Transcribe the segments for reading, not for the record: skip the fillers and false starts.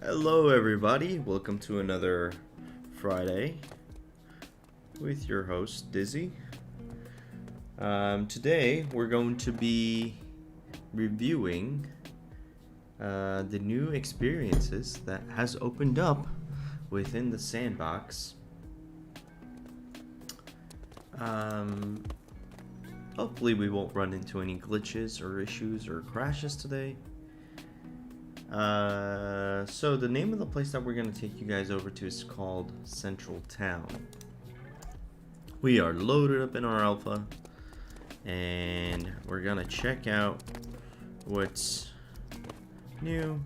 Hello, everybody. Welcome to another Friday with your host, Dizzy. Today, we're going to be reviewing the new experiences that has opened up within the sandbox. Hopefully, we won't run into any glitches or issues or crashes today. So the name of the place that we're going to take you guys over to is called Central Town. We are loaded up in our alpha, and we're going to check out what's new.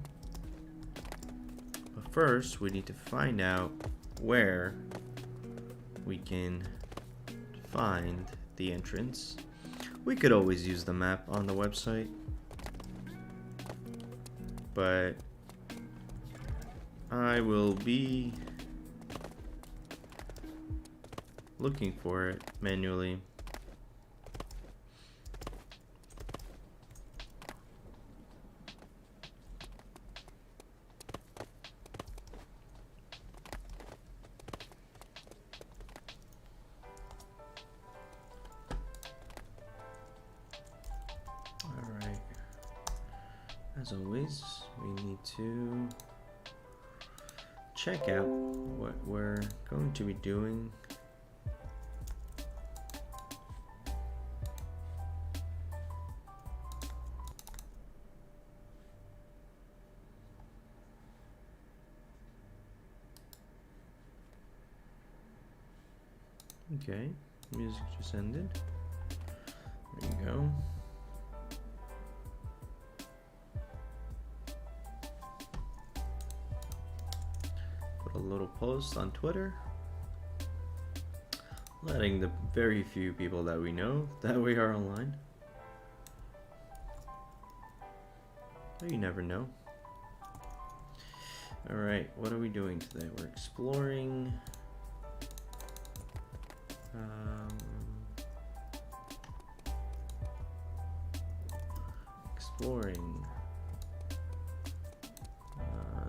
But first, we need to find out where we can find the entrance. We could always use the map on the website, but I will be looking for it manually. Alright. As always, we need to check out what we're going to be doing. Okay, music just ended. There you go. Put a little post on Twitter, letting the very few people that we know that we are online. But you never know. Alright, what are we doing today? We're exploring. Exploring.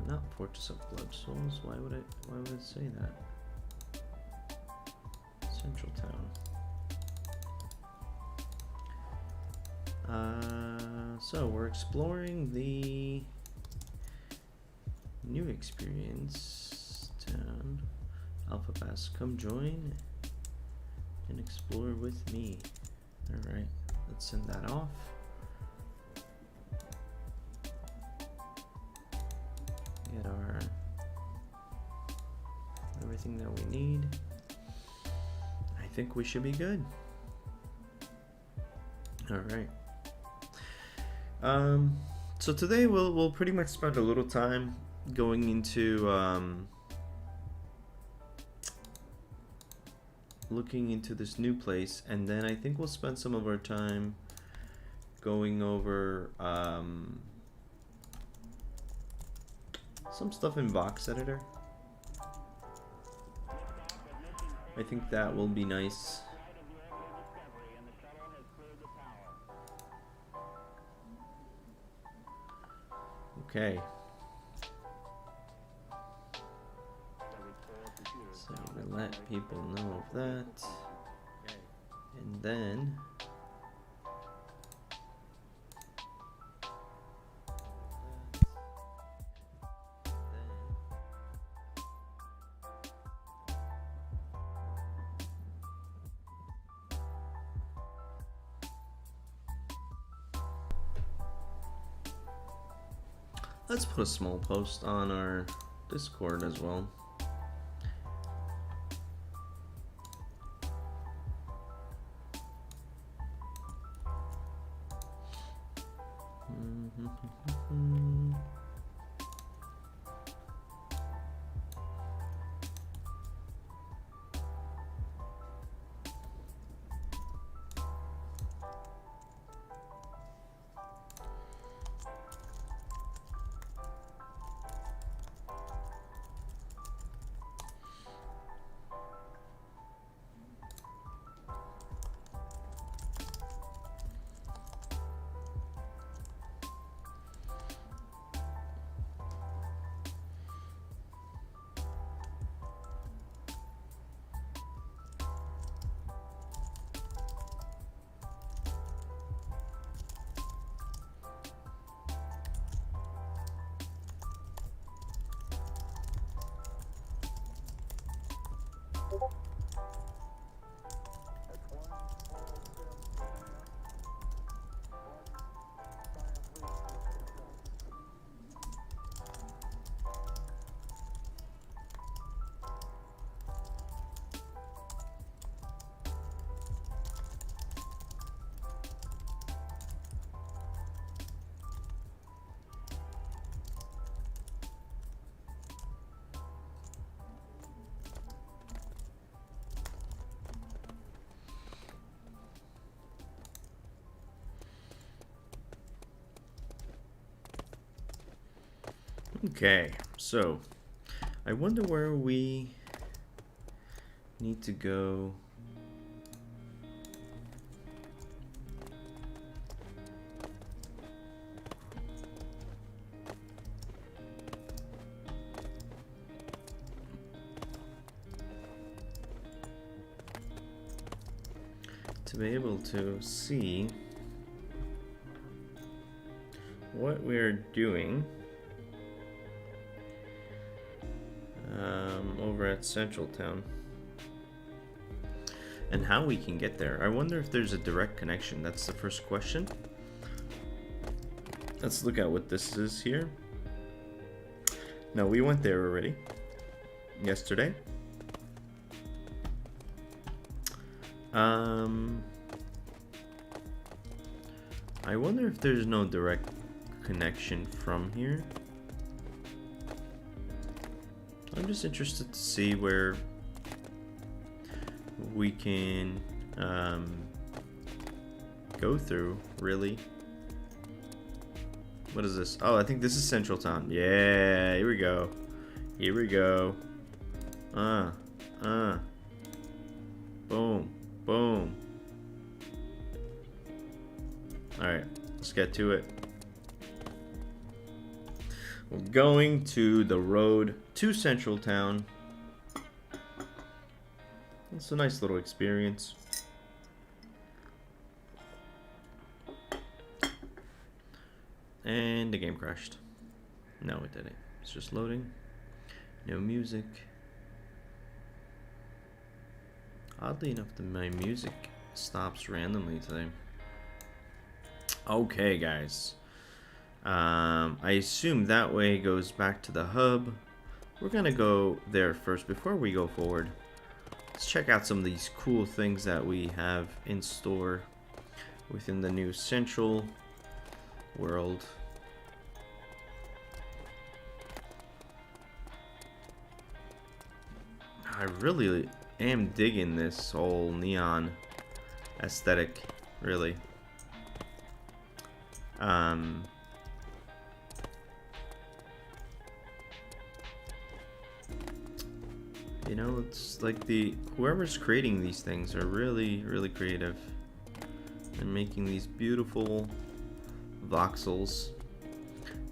Not Fortress of Blood Souls. Why would it say that? Central Town. So we're exploring the new experience town. Alpha Pass, come join and explore with me. Alright, let's send that off. Get our everything that we need. I think we should be good. Alright. So today we'll pretty much spend a little time going into looking into this new place, and then I think we'll spend some of our time going over some stuff in Vox Editor. I think that will be nice. Okay. So we let people know of that. And then let's put a small post on our Discord as well. Okay, so I wonder where we need to go. To be able to see what we're doing over at Central Town and how we can get there. I wonder if there's a direct connection. That's the first question. Let's look at what this is here. No, we went there already yesterday. I wonder if there's no direct connection from here. I'm just interested to see where we can go through, really. What is this? Oh, I think this is Central Town. Yeah, here we go. Here we go. Boom. Boom. Alright, let's get to it. We're going to the road to Central Town. It's a nice little experience. And the game crashed. No, it didn't. It's just loading. No music. Oddly enough, my music stops randomly today. Okay, guys. I assume that way goes back to the hub. We're gonna go there first before we go forward. Let's check out some of these cool things that we have in store within the new Central world. I really am digging this whole neon aesthetic, really. You know, it's like whoever's creating these things are really, really creative. They're making these beautiful voxels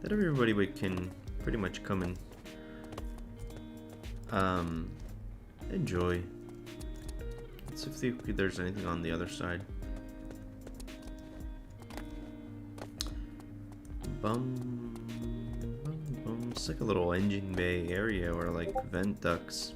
that everybody can pretty much come and enjoy. Let's see if there's anything on the other side. Bum, bum, bum. It's like a little engine bay area or like vent ducts.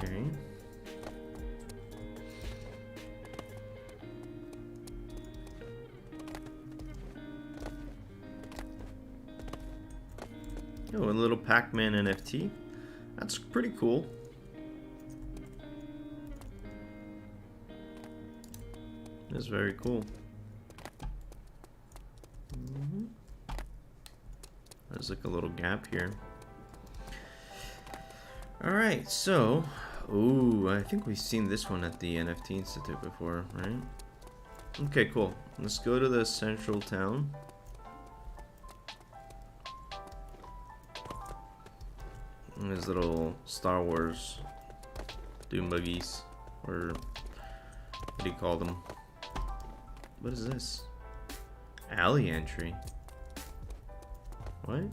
Okay. Oh, a little Pac-Man NFT. That's pretty cool. That's very cool. There's like a little gap here. Alright, so... Ooh, I think we've seen this one at the NFT Institute before, right? Okay, cool. Let's go to the Central Town. These little Star Wars doom buggies, or what do you call them? What is this? Alley entry. What?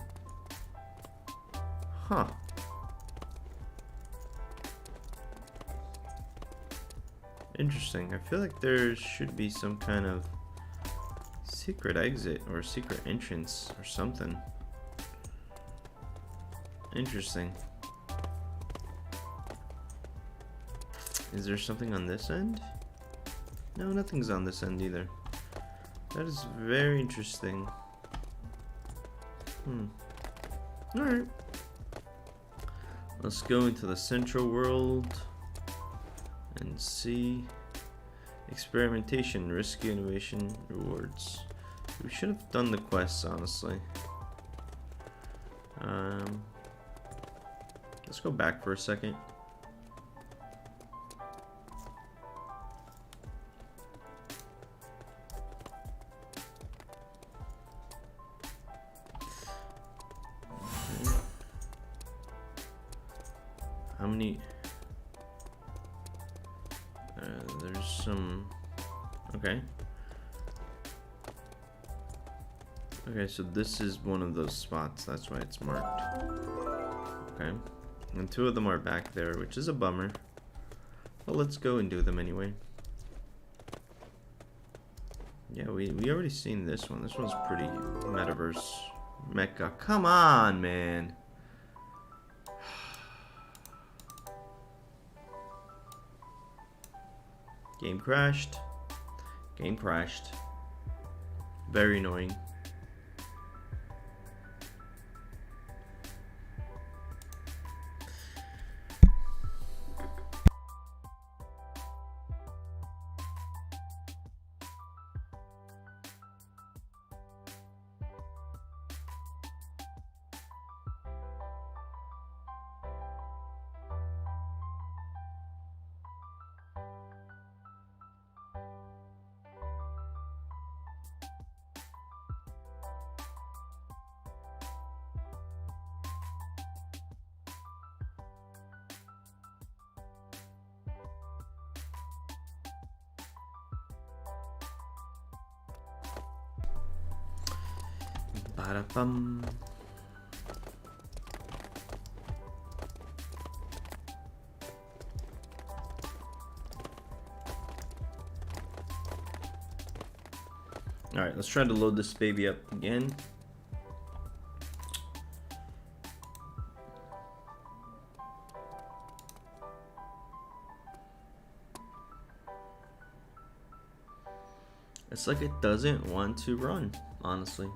Huh. Interesting. I feel like there should be some kind of secret exit or secret entrance or something. Interesting. Is there something on this end? No, nothing's on this end either. That is very interesting. Alright. Let's go into the Central World and see. Experimentation, risky innovation, rewards. We should have done the quests, honestly. Let's go back for a second. How many? There's some. Okay. Okay, so this is one of those spots. That's why it's marked. Okay. And two of them are back there, which is a bummer. But let's go and do them anyway. Yeah, we already seen this one. This one's pretty metaverse mecca. Come on, man. Game crashed. Game crashed. Very annoying. Ba-da-bum. Alright, let's try to load this baby up again. It's like it doesn't want to run, honestly.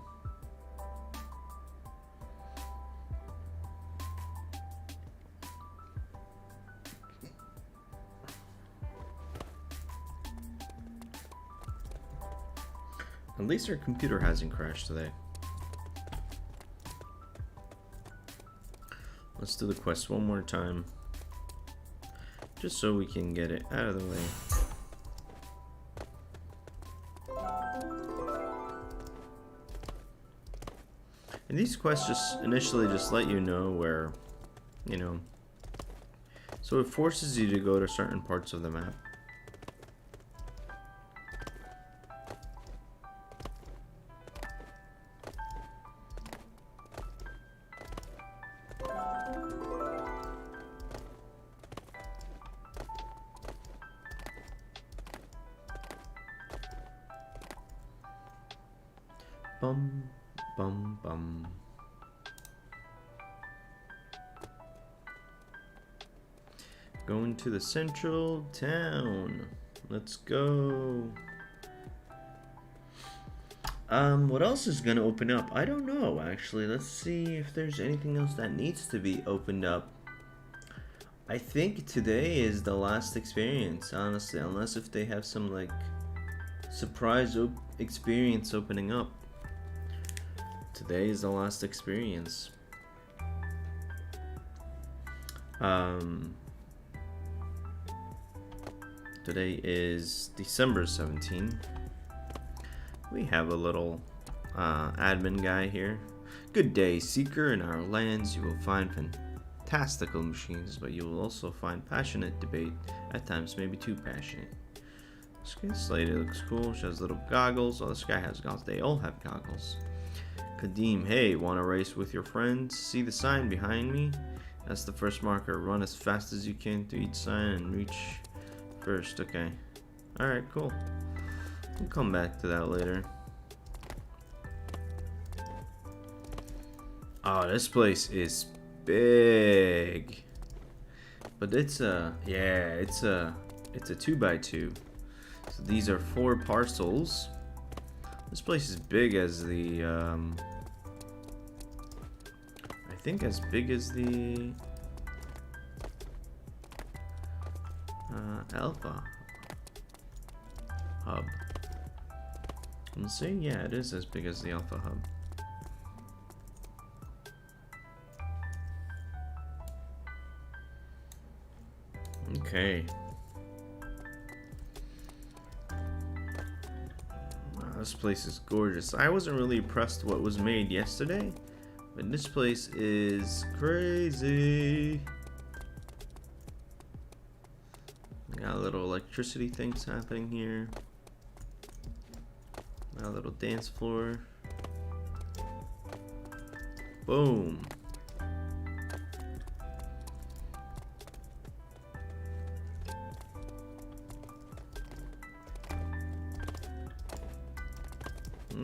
At least our computer hasn't crashed today. Let's do the quest one more time. Just so we can get it out of the way. And these quests just initially just let you know where, you know, so it forces you to go to certain parts of the map. Bum, bum, bum. Going to the central town. Let's go. What else is gonna open up? I don't know, actually. Let's see if there's anything else that needs to be opened up. I think today is the last experience, honestly, unless if they have some like surprise experience opening up. Today is the last experience. Today is December 17th. We have a little admin guy here. Good day, seeker. In our lands you will find fantastical machines, but you will also find passionate debate. At times maybe too passionate. This lady looks cool. She has little goggles. Oh, this guy has goggles. They all have goggles. Kadeem, hey, want to race with your friends? See the sign behind me? That's the first marker. Run as fast as you can to each sign and reach first. Okay. Alright, cool. We'll come back to that later. Oh, this place is big. But it's a 2x2. So these are 4 parcels. This place is big as the I think as big as the Alpha Hub. Let's see, yeah, it is as big as the Alpha Hub. Okay. Wow, this place is gorgeous. I wasn't really impressed what was made yesterday, but this place is crazy. Got little electricity things happening here. Got a little dance floor. Boom.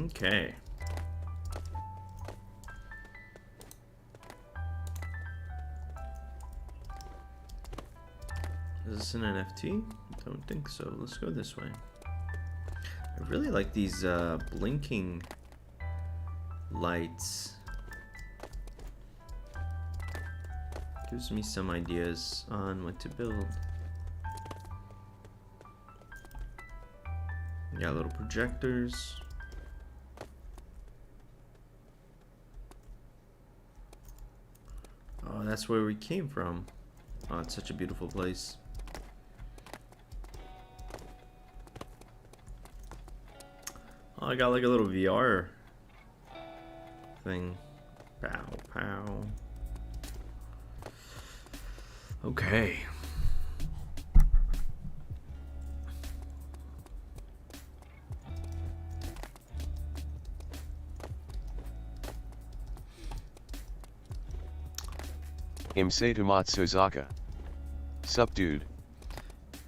Okay. Is this an NFT? Don't think so. Let's go this way. I really like these blinking lights. Gives me some ideas on what to build. Got little projectors. Oh, that's where we came from. Oh, it's such a beautiful place. Oh, I got like a little VR thing. Pow, pow. Okay. Imseta Matsuzaka. Sup dude.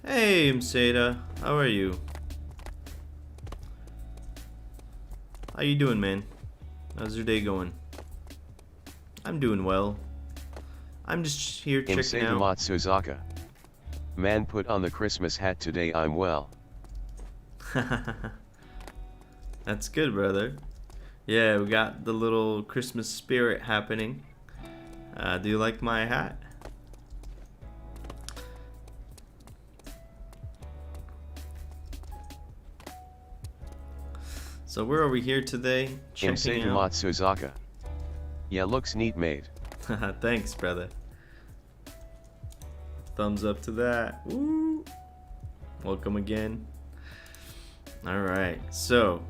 Hey, Imseta. How are you? How you doing, man? How's your day going? I'm doing well. I'm just here checking Imseta out. Matsuzaka. Man put on the Christmas hat today, I'm well. That's good, brother. Yeah, we got the little Christmas spirit happening. Do you like my hat? So where are we here today? Checking Imseta out. Matsuzaka. Yeah, looks neat made. Thanks, brother. Thumbs up to that. Woo! Welcome again. All right. So,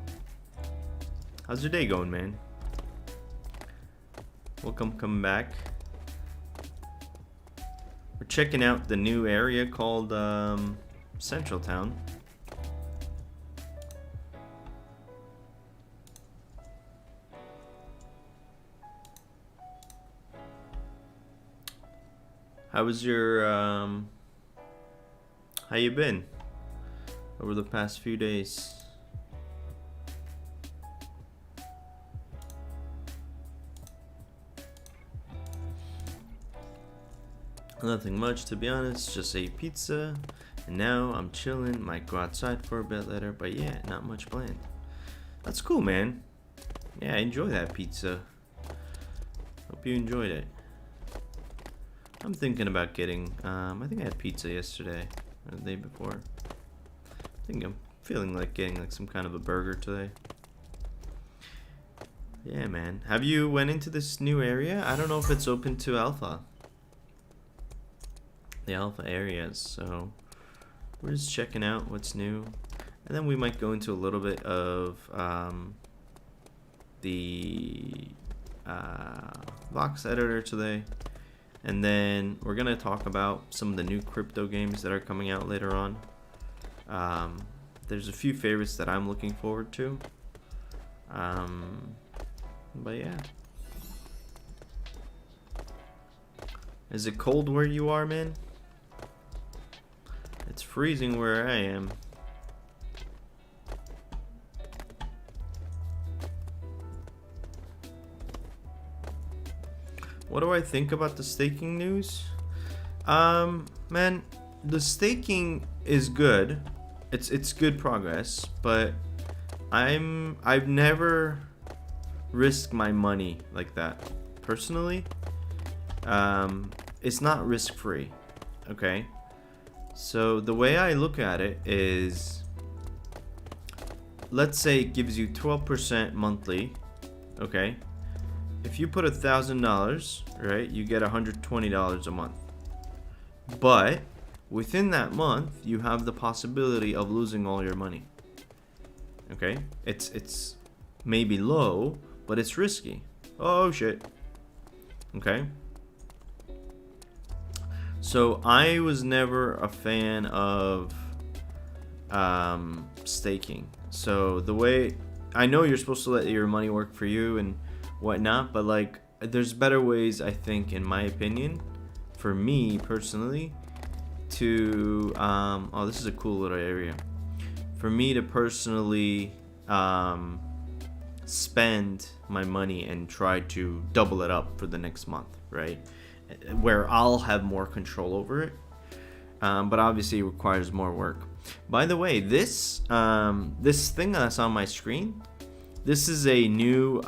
how's your day going, man? Welcome, coming back. We're checking out the new area called Central Town. How was your how you been over the past few days? Nothing much, to be honest. Just ate pizza, and now I'm chilling. Might go outside for a bit later, but yeah, not much planned. That's cool, man. Yeah, enjoy that pizza. Hope you enjoyed it. I'm thinking about getting, I think I had pizza yesterday, or the day before. I think I'm feeling like getting like some kind of a burger today. Yeah, man. Have you went into this new area? I don't know if it's open to alpha. The alpha areas, so we're just checking out what's new. And then we might go into a little bit of the Vox editor today. And then we're going to talk about some of the new crypto games that are coming out later on. There's a few favorites that I'm looking forward to. But yeah. Is it cold where you are, man? It's freezing where I am. What do I think about the staking news? Man, the staking is good. It's good progress, but I've never risked my money like that. Personally, it's not risk-free. Okay? So the way I look at it is, let's say it gives you 12% monthly, okay? If you put $1,000, right, you get $120 a month. But within that month, you have the possibility of losing all your money. Okay? It's maybe low, but it's risky. Oh shit. Okay? So I was never a fan of staking. So the way, I know you're supposed to let your money work for you and whatnot, but like there's better ways, I think, in my opinion, for me personally, to oh, this is a cool little area for me to personally spend my money and try to double it up for the next month, right? Where I'll have more control over it, but obviously it requires more work. By the way, this thing that's on my screen, this is a new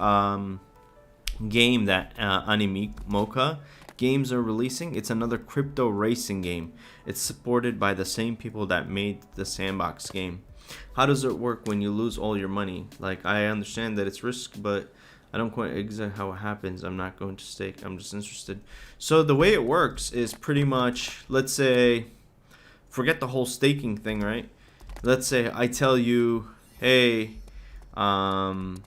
game that Animoca Games are releasing. It's another crypto racing game. It's supported by the same people that made the Sandbox game. How does it work when you lose all your money? Like, I understand that it's risk, but I don't quite exactly how it happens. I'm not going to stake. I'm just interested. So the way it works is pretty much, let's say, forget the whole staking thing, right? Let's say I tell you, hey, Suzuka,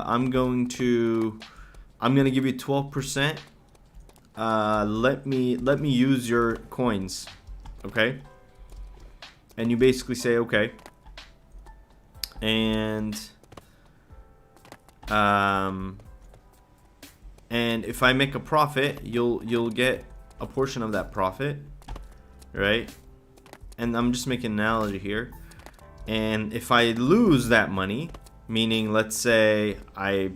I'm gonna give you 12%. Let me use your coins, okay? And you basically say okay. And if I make a profit, you'll get a portion of that profit, right? And I'm just making an analogy here. And if I lose that money, meaning let's say I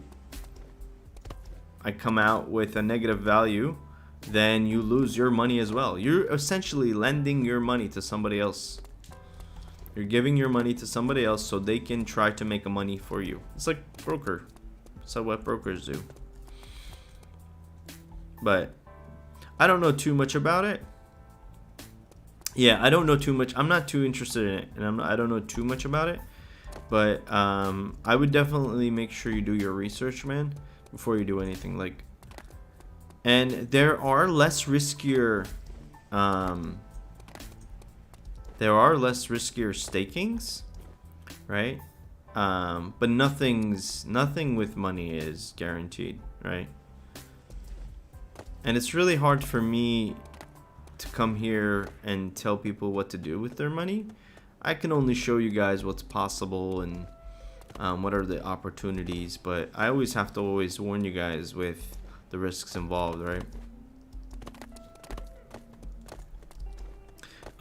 come out with a negative value, then you lose your money as well. You're essentially lending your money to somebody else. You're giving your money to somebody else so they can try to make a money for you. It's like broker. So what brokers do. But I don't know too much about it. Yeah, I don't know too much. I'm not too interested in it, and I don't know too much about it. But I would definitely make sure you do your research, man, before you do anything. Like, and there are less riskier stakings, right? But nothing with money is guaranteed, right? And it's really hard for me to come here and tell people what to do with their money. I can only show you guys what's possible and what are the opportunities, but I always have to warn you guys with the risks involved, right?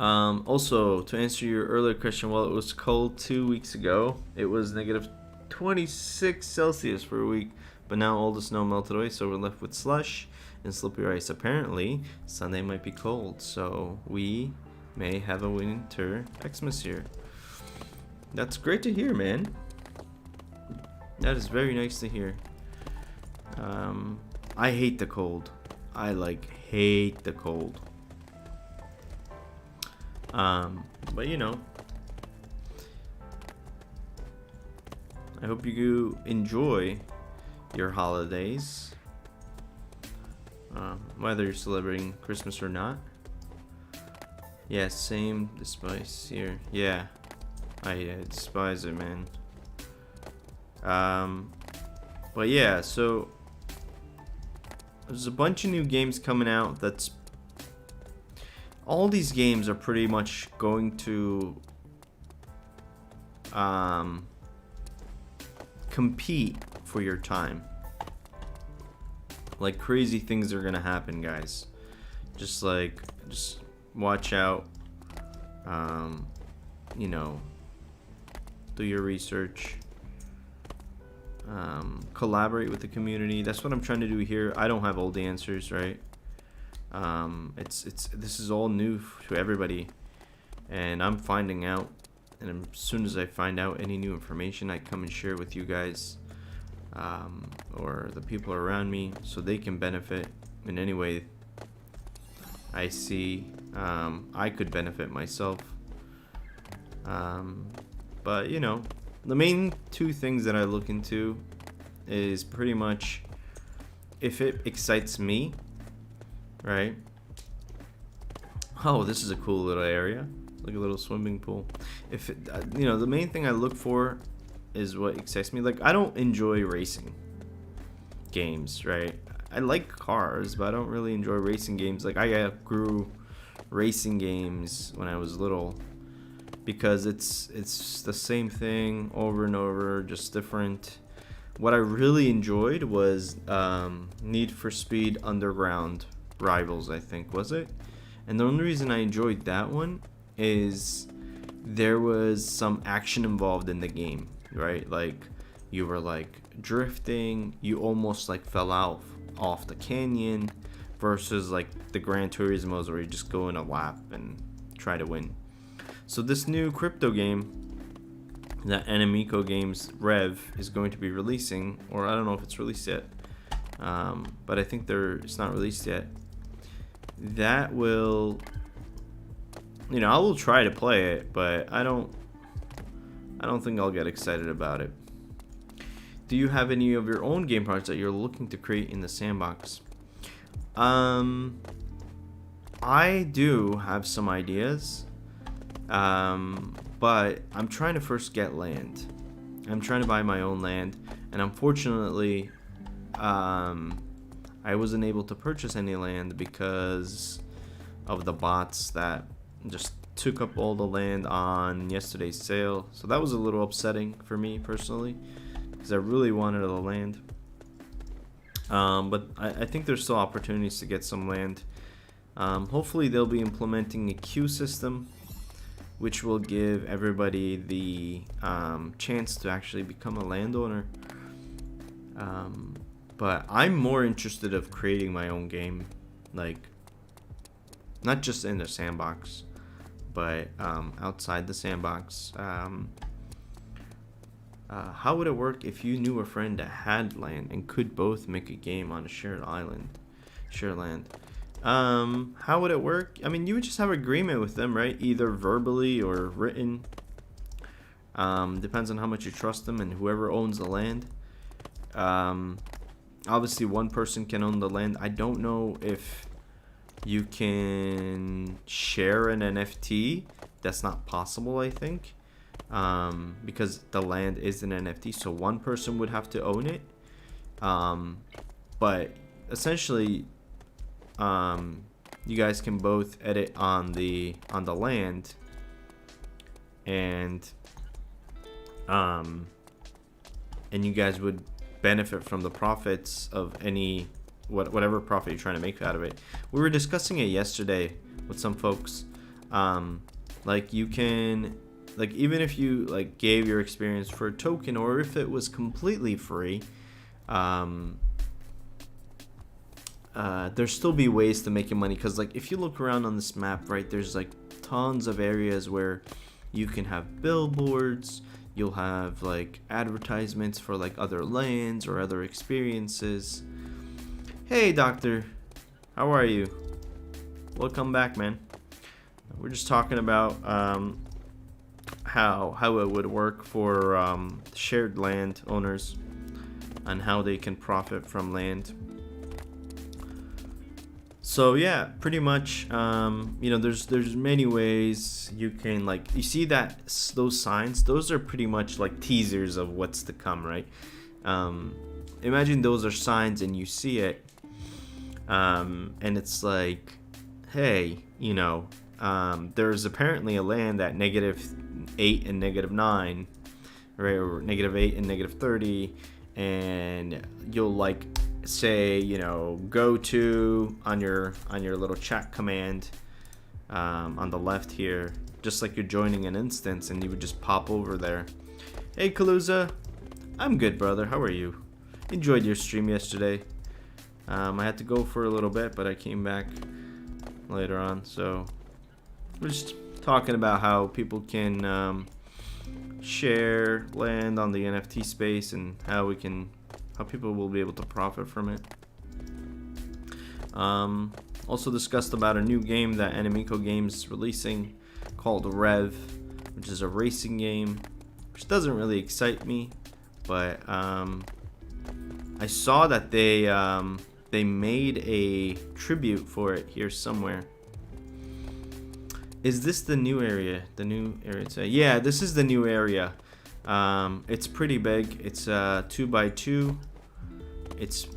Also, to answer your earlier question, while it was cold 2 weeks ago, it was negative 26 Celsius for a week, but now all the snow melted away, so we're left with slush and slippery ice. Apparently, Sunday might be cold, so we may have a winter Xmas here. That's great to hear, man. That is very nice to hear. I hate the cold. I hate the cold. But you know, I hope you enjoy your holidays, whether you're celebrating Christmas or not. Yeah, same despise here. Yeah, I despise it, man. But yeah, so there's a bunch of new games coming out. All these games are pretty much going to compete for your time. Like, crazy things are gonna happen, guys. Just watch out. You know, do your research. Collaborate with the community. That's what I'm trying to do here. I don't have all the answers, right? This is all new to everybody, and I'm finding out. And as soon as I find out any new information, I come and share with you guys, or the people around me, so they can benefit in any way I see I could benefit myself. But you know, the main two things that I look into is pretty much if it excites me, right? Oh, this is a cool little area, like a little swimming pool. If it, you know, the main thing I look for is what excites me. Like, I don't enjoy racing games, right? I like cars, but I don't really enjoy racing games. Like, I grew racing games when I was little because it's the same thing over and over, just different. What I really enjoyed was Need for Speed Underground Rivals, I think, was it? And the only reason I enjoyed that one is there was some action involved in the game, right? Like, you were like drifting, you almost like fell out off the canyon, versus like the Gran Turismos where you just go in a lap and try to win. So this new crypto game that Animico Games Rev is going to be releasing, or I don't know if it's released yet, but I think it's not released yet. That will, you know, I will try to play it, but I don't think I'll get excited about it. Do you have any of your own game projects that you're looking to create in the sandbox? I do have some ideas, but I'm trying to first get land. I'm trying to buy my own land, and unfortunately, I wasn't able to purchase any land because of the bots that just took up all the land on yesterday's sale. So that was a little upsetting for me personally, because I really wanted the land. But I think there's still opportunities to get some land. Hopefully they'll be implementing a queue system, which will give everybody the chance to actually become a landowner. But I'm more interested of creating my own game, like not just in the sandbox, but outside the sandbox. How would it work if you knew a friend that had land and could both make a game on a shared island, share land? How would it work? I mean, you would just have agreement with them, right? Either verbally or written. Depends on how much you trust them and whoever owns the land. Obviously, one person can own the land. I don't know if you can share an NFT. That's not possible, I think. Because the land is an NFT, so one person would have to own it. But essentially, you guys can both edit on the land, and you guys would benefit from the profits of any whatever profit you're trying to make out of it. We were discussing it yesterday with some folks. Like, you can, like, even if you like gave your experience for a token, or if it was completely free, there's still be ways to make money. Because like, if you look around on this map, right, there's like tons of areas where you can have billboards, you'll have like advertisements for like other lands or other experiences. Hey doctor, how are you? Welcome back, man. We're just talking about how it would work for shared land owners and how they can profit from land. So yeah, pretty much, you know, there's many ways you can, like, you see that those signs, those are pretty much like teasers of what's to come, right? Imagine those are signs and you see it, and it's like, hey, you know, there's apparently a land at -8 and -9, right, or -8 and -30, and you'll like say, you know, go to on your little chat command on the left here, just like you're joining an instance, and you would just pop over there. Hey Kaluza, I'm good, brother, how are you? Enjoyed your stream yesterday. I had to go for a little bit, but I came back later on. So we're just talking about how people can share land on the NFT space, and how people will be able to profit from it. Also discussed about a new game that Animico Games is releasing called Rev, which is a racing game, which doesn't really excite me, but I saw that they made a tribute for it here somewhere. Is this the new area? The new area? Yeah, this is the new area. It's pretty big. It's 2x2. It's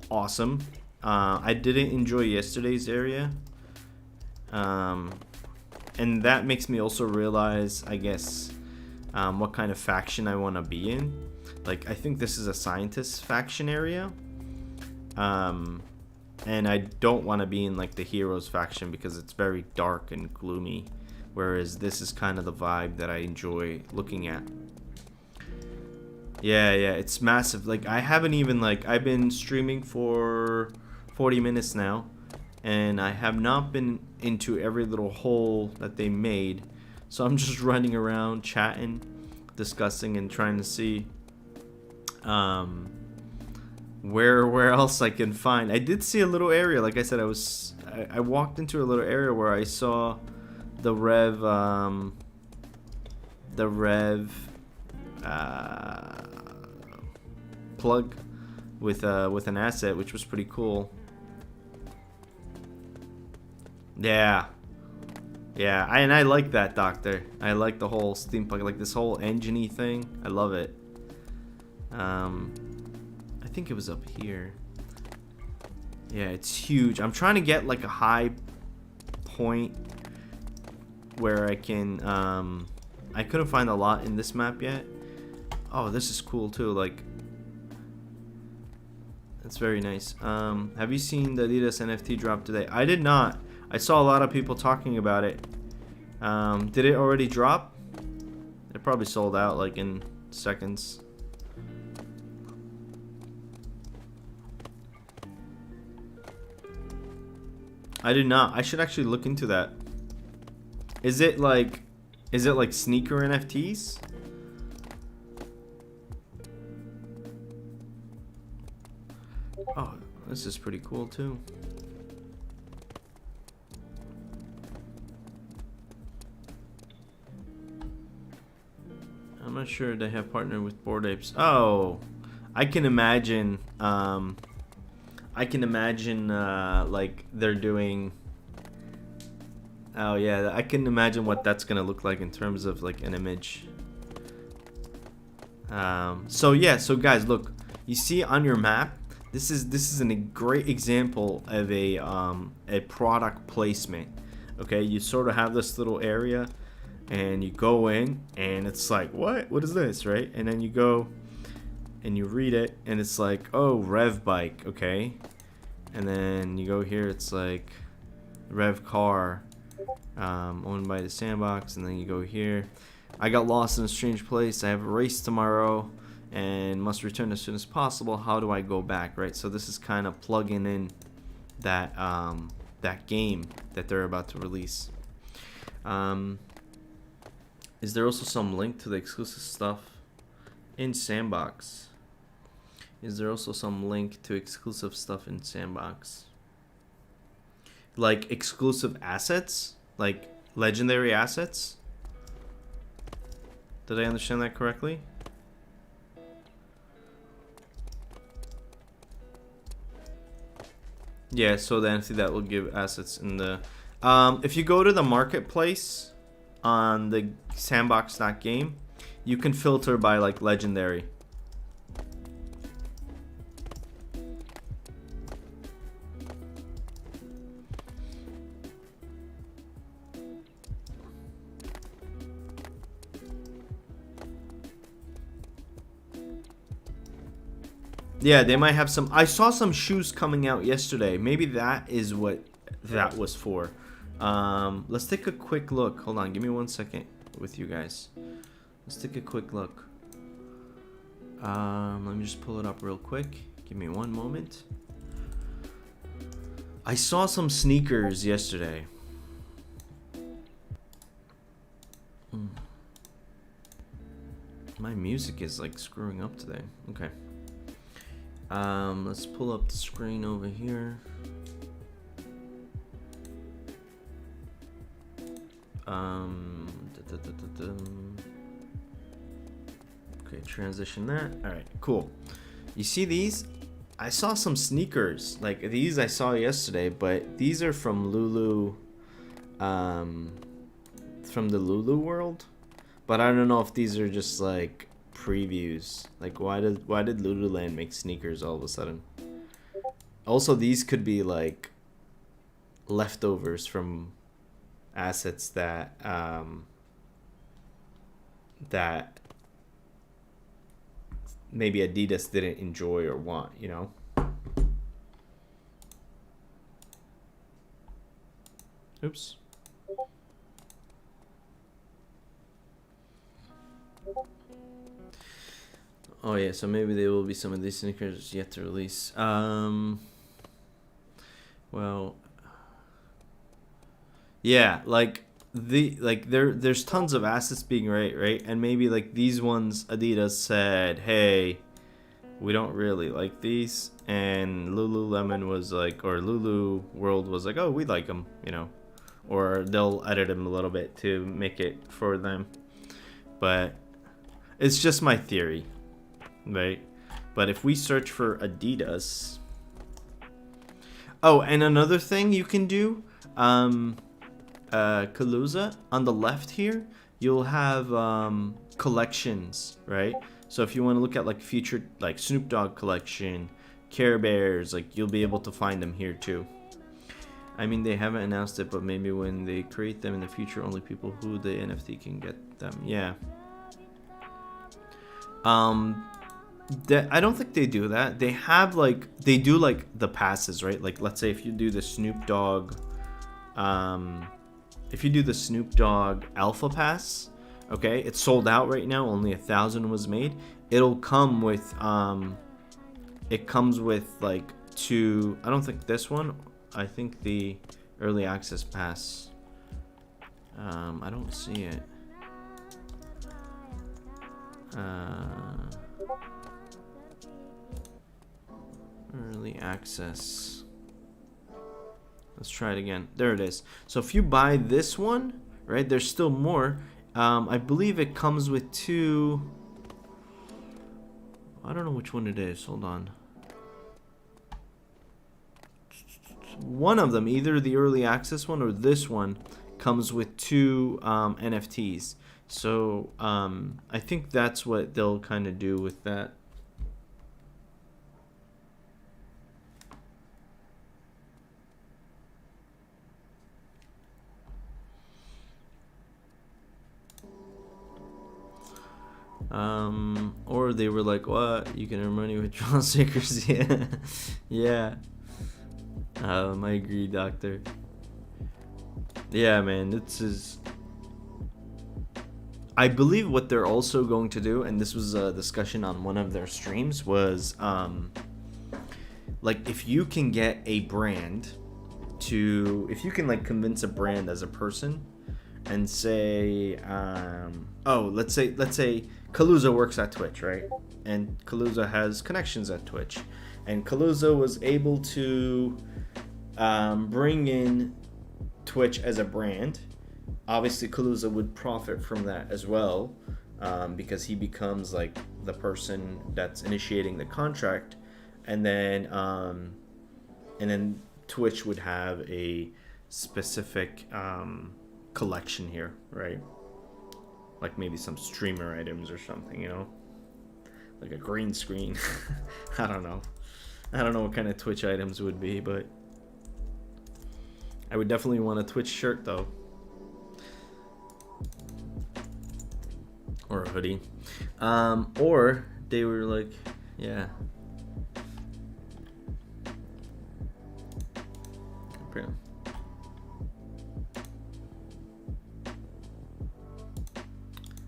awesome. I didn't enjoy yesterday's area. And that makes me also realize, I guess, what kind of faction I want to be in. Like, I think this is a scientist faction area. And I don't want to be in like the heroes faction because it's very dark and gloomy, whereas this is kind of the vibe that I enjoy looking at. Yeah, it's massive. Like, I haven't even, like, I've been streaming for 40 minutes now, and I have not been into every little hole that they made. So I'm just running around chatting, discussing, and trying to see where else I can find. I did see a little area, like I said. I walked into a little area where I saw the Rev plug with an asset, which was pretty cool. Yeah, and I like that, Doctor. I like the whole steampunk, like this whole engine-y thing. I love it. I think it was up here. Yeah, it's huge. I'm trying to get like a high point where I can I couldn't find a lot in this map yet. Oh, this is cool too. Like, that's very nice. Have you seen the Adidas NFT drop today? I did not. I saw a lot of people talking about it. Did it already drop? It probably sold out like in seconds. I did not. I should actually look into that. Is it like sneaker NFTs? Oh, this is pretty cool too. I'm not sure they have partnered with Bored Apes. Oh, I can imagine. Like they're doing. Oh yeah, I can imagine what that's gonna look like in terms of like an image. So yeah, so guys, look, you see on your map, this is a great example of a product placement. Okay, you sort of have this little area, and you go in, and it's like, what is this, right? And then you go and you read it, and it's like, oh, Rev Bike, okay. And then you go here, it's like Rev Car, owned by the Sandbox. And then you go here, I got lost in a strange place, I have a race tomorrow and must return as soon as possible. How do I go back, right? So this is kind of plugging in that that game that they're about to release. Is there also some link to the exclusive stuff in Sandbox? Is there also some link to exclusive stuff in Sandbox? Like exclusive assets? Like legendary assets? Did I understand that correctly? Yeah, so the entity that will give assets in the... if you go to the marketplace on the sandbox.game, you can filter by like legendary. Yeah, they might have some. I saw some shoes coming out yesterday. Maybe that is what that was for. Let's take a quick look. Hold on, give me 1 second with you guys. Let's take a quick look. Let me just pull it up real quick. Give me one moment. I saw some sneakers yesterday. My music is like screwing up today. Okay. Let's pull up the screen over here. Okay, transition that. All right, cool. You see these? I saw some sneakers like these I saw yesterday, but these are from Lulu. from the Lulu world, but I don't know if these are just like previews. Like, why did Lululand make sneakers all of a sudden? Also, these could be like leftovers from assets that that maybe Adidas didn't enjoy or want, you know? Oops. Oh yeah, so maybe there will be some of these sneakers yet to release. Well, yeah, like there's tons of assets being right, and maybe like these ones Adidas said, hey, we don't really like these, and Lululemon was like, or Lulu World was like, oh, we like them, you know, or they'll edit them a little bit to make it for them, but it's just my theory, right? But if we search for Adidas, oh, and another thing you can do, Kaluza, on the left here, you'll have collections, right? So if you want to look at like future, like Snoop Dogg collection, Care Bears, like you'll be able to find them here too. I mean, they haven't announced it, but maybe when they create them in the future, only people who the NFT can get them. Yeah. I don't think they do that. They have like, they do like the passes, right? Like, let's say if you do the Snoop Dogg, if you do the Snoop Dogg Alpha Pass, okay, it's sold out right now. Only 1,000 was made. It'll come with, it comes with like two. I don't think this one. I think the early access pass. I don't see it. Early access. Let's try it again. There it is. So if you buy this one, right, there's still more. I believe it comes with two. I don't know which one it is. Hold on. One of them, either the early access one or this one, comes with two NFTs. So I think that's what they'll kind of do with that. Or they were like, what? You can earn money with draw stickers. Yeah. Yeah. I agree, doctor. Yeah, man, this is... I believe what they're also going to do, and this was a discussion on one of their streams, was like if you can get a brand to... If you can like convince a brand as a person and say, oh, let's say Kaluza works at Twitch, right? And Kaluza has connections at Twitch. And Kaluza was able to bring in Twitch as a brand. Obviously, Kaluza would profit from that as well, because he becomes like the person that's initiating the contract, and then Twitch would have a specific collection here, right? Like maybe some streamer items or something, you know, like a green screen. I don't know what kind of Twitch items would be, but I would definitely want a Twitch shirt though, or a hoodie, or they were like, yeah.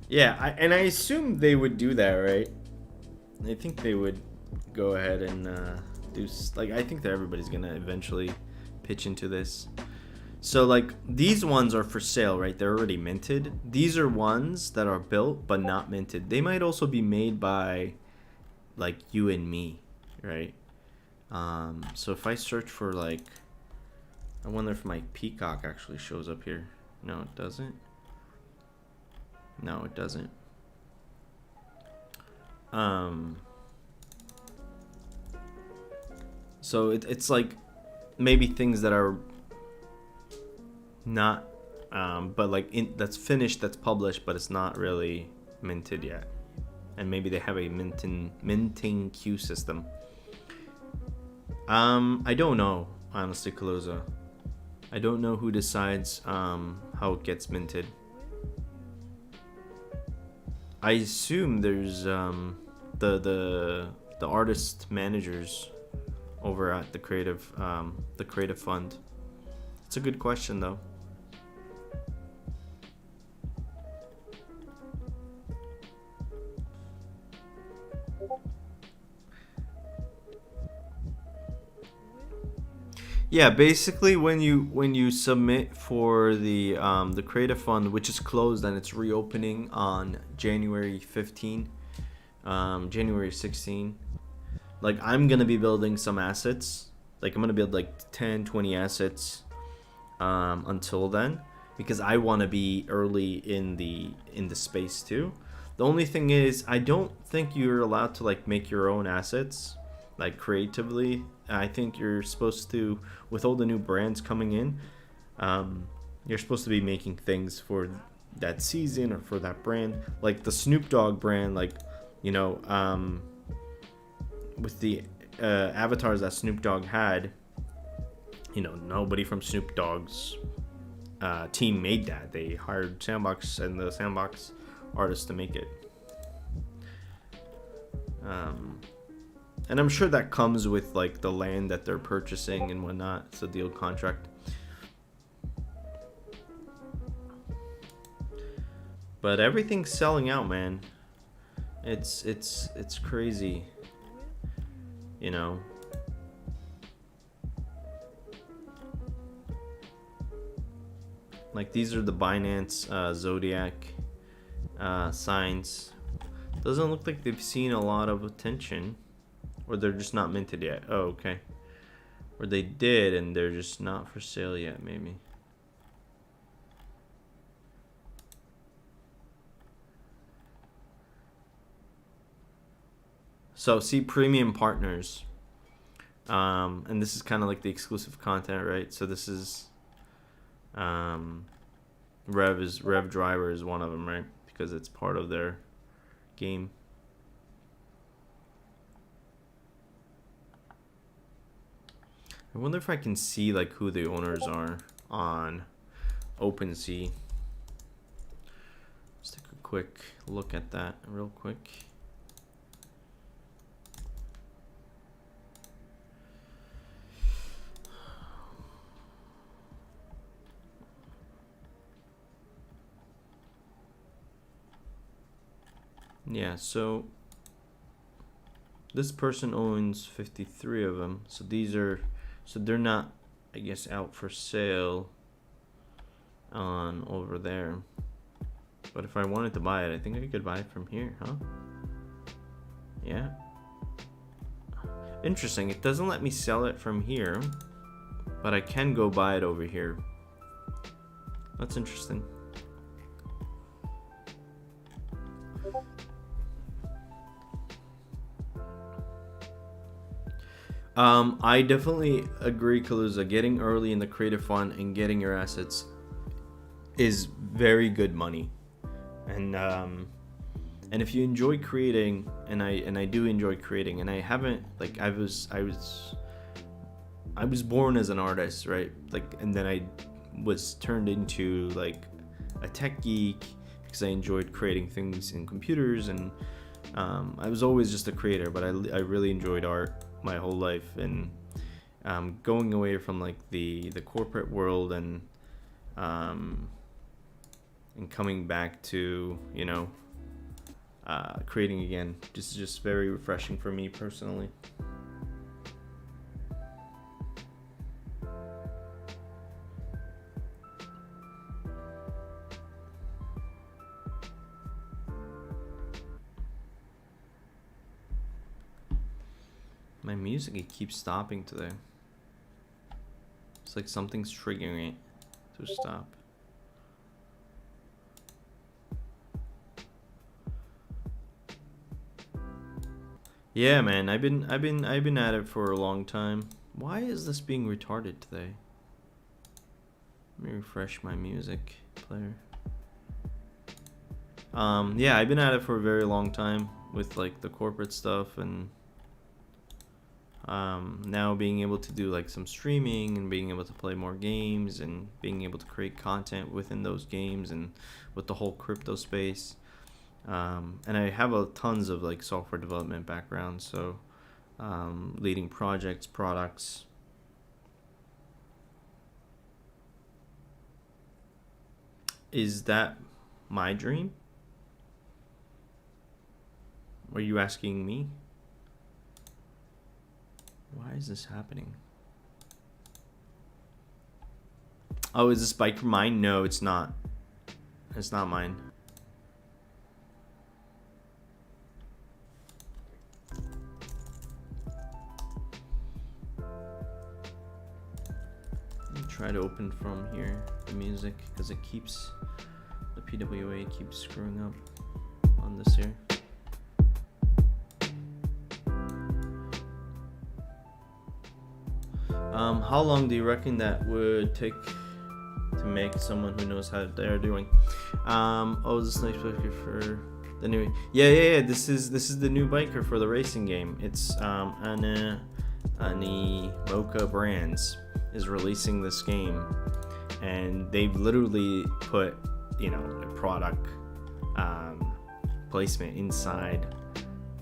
Yeah, I assume they would do that, right? I think they would go ahead and do, like, I think that everybody's gonna eventually pitch into this. So like these ones are for sale, right? They're already minted. These are ones that are built but not minted. They might also be made by like you and me, right? So if I search for like, I wonder if my peacock actually shows up here. No, it doesn't. No, it doesn't. So it's like maybe things that are not but like that's finished, that's published, but it's not really minted yet. And maybe they have a minting queue system. I don't know, honestly, Kaluza. I don't know who decides how it gets minted. I assume there's the artist managers over at the creative fund. It's a good question though. Yeah, basically when you submit for the creative fund, which is closed and it's reopening on January 15, January 16. Like I'm gonna be building some assets. Like I'm gonna build like 10, 20 assets until then, because I want to be early in the space too. The only thing is, I don't think you're allowed to like make your own assets like creatively. I think you're supposed to, with all the new brands coming in, you're supposed to be making things for that season or for that brand. Like the Snoop Dogg brand, like, you know, with the avatars that Snoop Dogg had, you know, nobody from Snoop Dogg's team made that. They hired Sandbox and the Sandbox artists to make it. And I'm sure that comes with like the land that they're purchasing and whatnot. It's a deal contract. But everything's selling out, man. It's crazy. You know. Like these are the Binance Zodiac signs. Doesn't look like they've seen a lot of attention. Or they're just not minted yet. Oh, okay. Or they did and they're just not for sale yet, maybe. So, see premium partners. And this is kind of like the exclusive content, right? So this is Rev Driver is one of them, right? Because it's part of their game. I wonder if I can see like who the owners are on OpenSea. Let's take a quick look at that real quick. Yeah, so this person owns 53 of them. So these are, so they're not, I guess, out for sale on over there. But if I wanted to buy it, I think I could buy it from here, huh? Yeah. Interesting. It doesn't let me sell it from here, but I can go buy it over here. That's interesting. I definitely agree, Kaluza. Getting early in the creative fund and getting your assets is very good money, and if you enjoy creating, and I do enjoy creating, and I haven't, like, I was born as an artist, right? Like, and then I was turned into like a tech geek because I enjoyed creating things in computers, and I was always just a creator, but I really enjoyed art my whole life, and going away from like the corporate world and coming back to, you know, creating again, just very refreshing for me personally. My music, it keeps stopping today. It's like something's triggering it to stop. Yeah, man, I've been at it for a long time. Why is this being retarded today? Let me refresh my music. player. Yeah, I've been at it for a very long time with like the corporate stuff, and now being able to do like some streaming and being able to play more games and being able to create content within those games and with the whole crypto space. And I have tons of like software development background, so leading projects, products. Is that my dream? Were you asking me? Why is this happening? Oh, is this bike mine? No, it's not. It's not mine. Let me try to open from here the music, because it keeps, the PWA keeps screwing up on this here. How long do you reckon that would take to make someone who knows how they're doing? Oh, this is nice biker for the new. Yeah. This is the new biker for the racing game. It's Animoca Brands is releasing this game, and they've literally put, you know, a product placement inside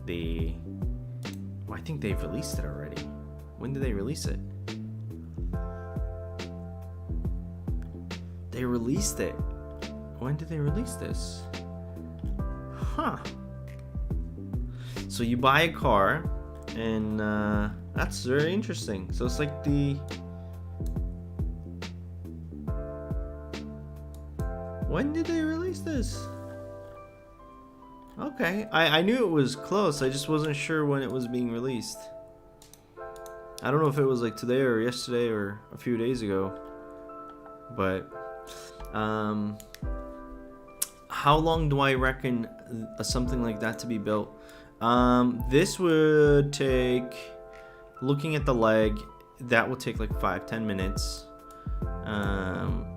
the. Well, I think they've released it already. When did they release it? They released it. When did they release this? Huh. So you buy a car, and that's very interesting. So it's like the. When did they release this? Okay, I knew it was close. I just wasn't sure when it was being released. I don't know if it was like today or yesterday or a few days ago. But how long do I reckon something like that to be built? This would take, looking at the leg, that will take like 5-10 minutes.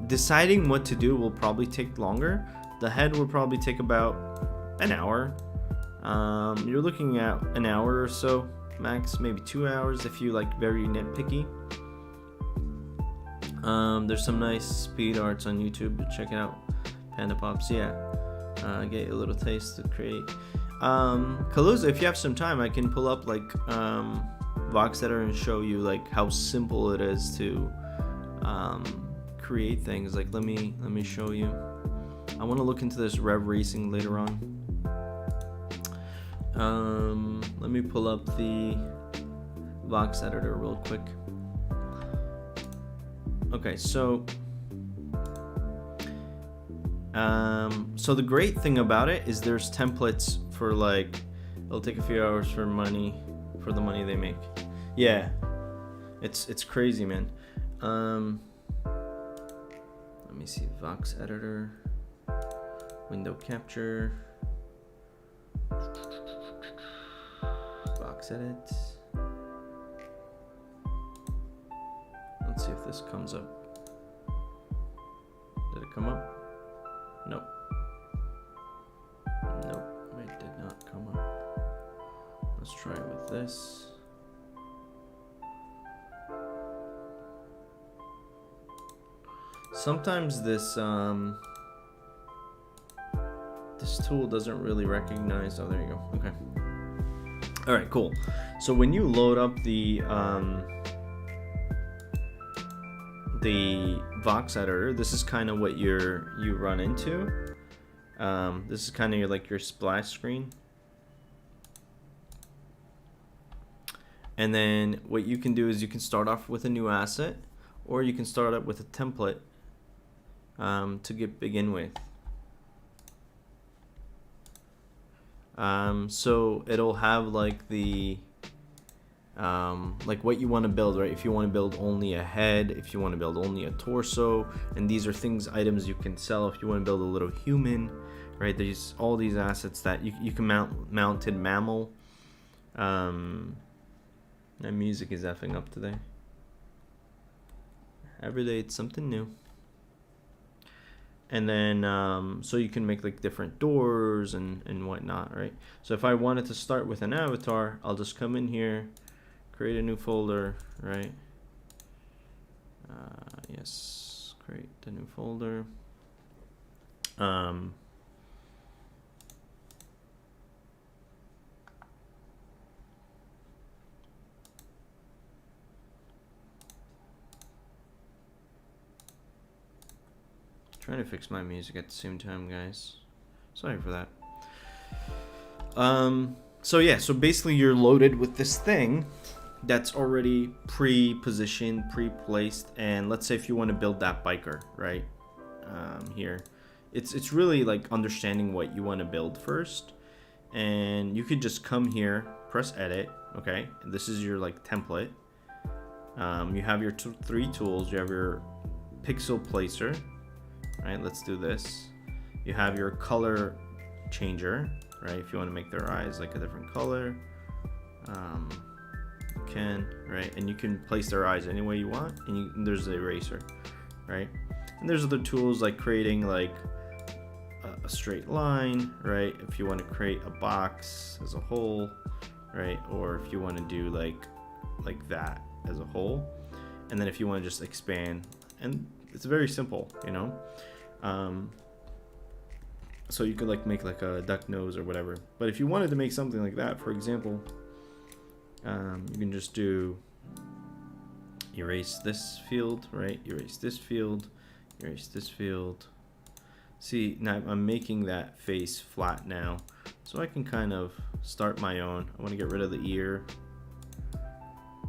Deciding what to do will probably take longer. The head will probably take about an hour. You're looking at an hour or so max, maybe 2 hours if you like very nitpicky. There's some nice speed arts on YouTube. Check it out. Panda Pops, yeah. Get a little taste to create. Kaluza, if you have some time, I can pull up like Vox Editor and show you like how simple it is to create things. Like let me show you. I want to look into this Rev Racing later on. Let me pull up the Vox Editor real quick. Okay, so the great thing about it is there's templates for like, it'll take a few hours for the money they make. Yeah, it's crazy, man. Let me see, Vox Editor, window capture, Vox Edit. Let's see if this comes up. Did it come up? Nope. Nope, it did not come up. Let's try it with this. Sometimes this this tool doesn't really recognize. Oh, there you go. Okay. All right, cool. So when you load up the Vox Editor, this is kind of what you run into. This is kind of your splash screen. And then what you can do is you can start off with a new asset, or you can start up with a template to begin with. So it'll have like the like what you want to build, right? If you want to build only a head, if you want to build only a torso, and these are items you can sell. If you want to build a little human, right? There's all these assets that you can mount. Mounted mammal. My music is effing up today. Every day it's something new. And then so you can make like different doors and whatnot, right? So if I wanted to start with an avatar, I'll just come in here, create a new folder, right? Yes, create the new folder. Trying to fix my music at the same time, guys. Sorry for that. So yeah, so basically you're loaded with this thing that's already pre-positioned, pre-placed, and let's say if you want to build that biker, right? Here, it's really like understanding what you want to build first, and you could just come here, press edit, okay? And this is your like template. You have your three tools. You have your pixel placer. Right, let's do this. You have your color changer, right? If you want to make their eyes like a different color, you can, right? And you can place their eyes any way you want. And there's the eraser, right? And there's other tools like creating like a straight line, right? If you want to create a box as a whole, right? Or if you want to do like that as a whole, and then if you want to just expand, and it's very simple, you know. So you could like make like a duck nose or whatever. But if you wanted to make something like that, for example, you can just do erase this field, right? Erase this field, erase this field. See, now I'm making that face flat now, so I can kind of start my own. I want to get rid of the ear,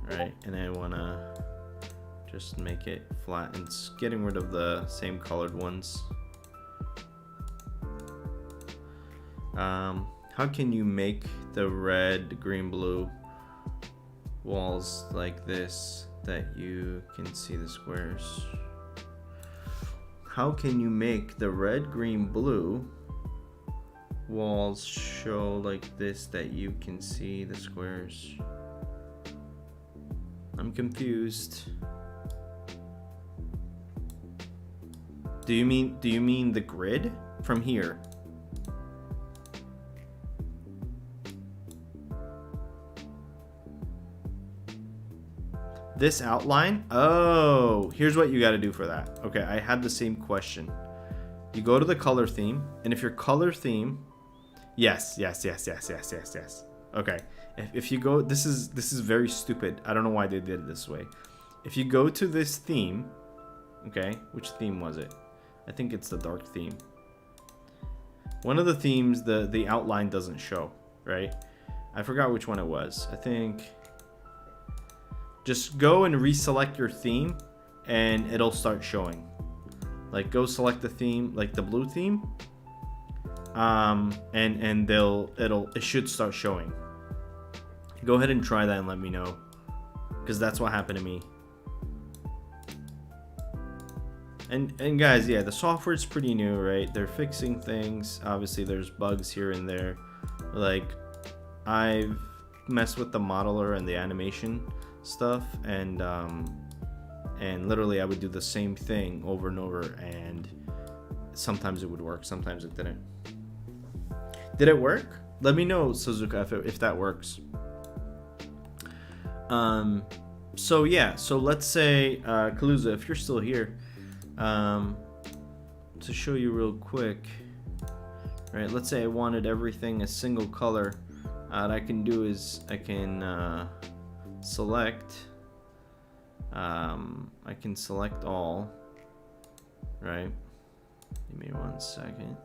right? And I want to just make it flat, and it's getting rid of the same colored ones. How can you make the red, green, blue walls like this that you can see the squares? How can you make the red, green, blue walls show like this that you can see the squares? I'm confused. Do you mean the grid from here? This outline? Oh, here's what you got to do for that. Okay, I had the same question. You go to the color theme, and if your color theme, yes. Okay, if you go, this is very stupid. I don't know why they did it this way. If you go to this theme, okay, which theme was it? I think it's the dark theme. One of the themes, the outline doesn't show, right? I forgot which one it was. I think just go and reselect your theme and it'll start showing. Like go select the theme, like the blue theme, and it should start showing. Go ahead and try that and let me know, because that's what happened to me. And guys, yeah, the software is pretty new, right? They're fixing things. Obviously there's bugs here and there. Like I've messed with the modeler and the animation stuff, and literally I would do the same thing over and over, and sometimes it would work, sometimes it didn't. Did it work? Let me know, Suzuka, if that works. So yeah, so let's say Kaluza, if you're still here, to show you real quick, right? Let's say I wanted everything a single color. What I can do is I can select all, right? Give me 1 second.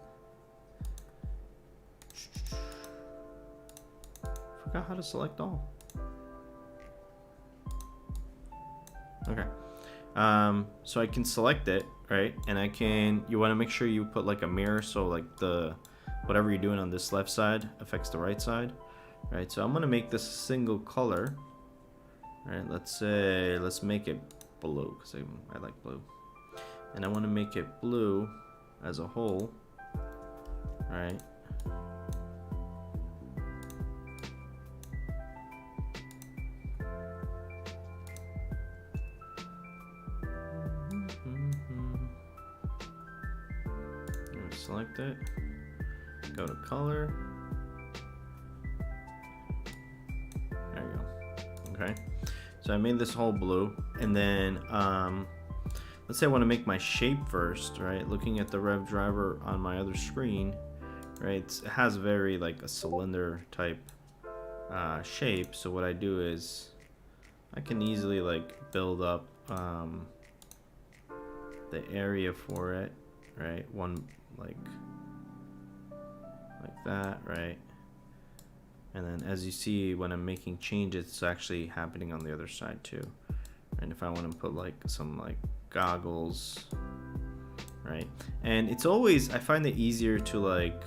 Forgot how to select all. Okay. So I can select it, right? And I can, you want to make sure you put like a mirror, so like whatever you're doing on this left side affects the right side, right? So I'm going to make this a single color, right? Let's make it blue, because I like blue. And I want to make it blue as a whole, right? select it, go to color. There you go. Okay, so I made this whole blue, and then let's say I want to make my shape first, right? Looking at the rev driver on my other screen, right? It has very like a cylinder type shape. So what I do is I can easily like build up the area for it, right? One like that, right? And then as you see, when I'm making changes, it's actually happening on the other side too. And if I want to put like some like goggles, right? And it's always, I find it easier to like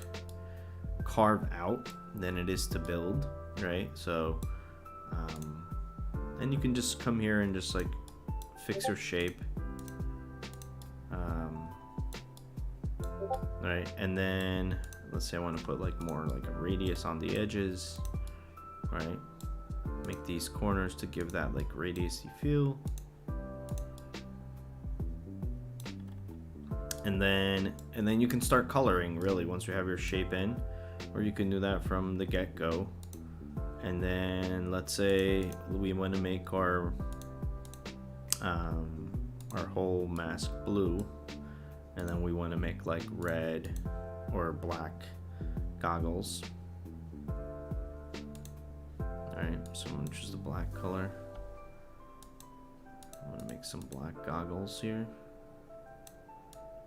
carve out than it is to build, right? So and you can just come here and just like fix your shape, right? And then let's say I want to put like more like a radius on the edges, right? Make these corners to give that like radiusy feel. And then you can start coloring really once you have your shape in, or you can do that from the get-go. And then let's say we want to make our whole mask blue, and then we want to make like red or black goggles. Alright, so I'm going to choose the black color. I'm going to make some black goggles here.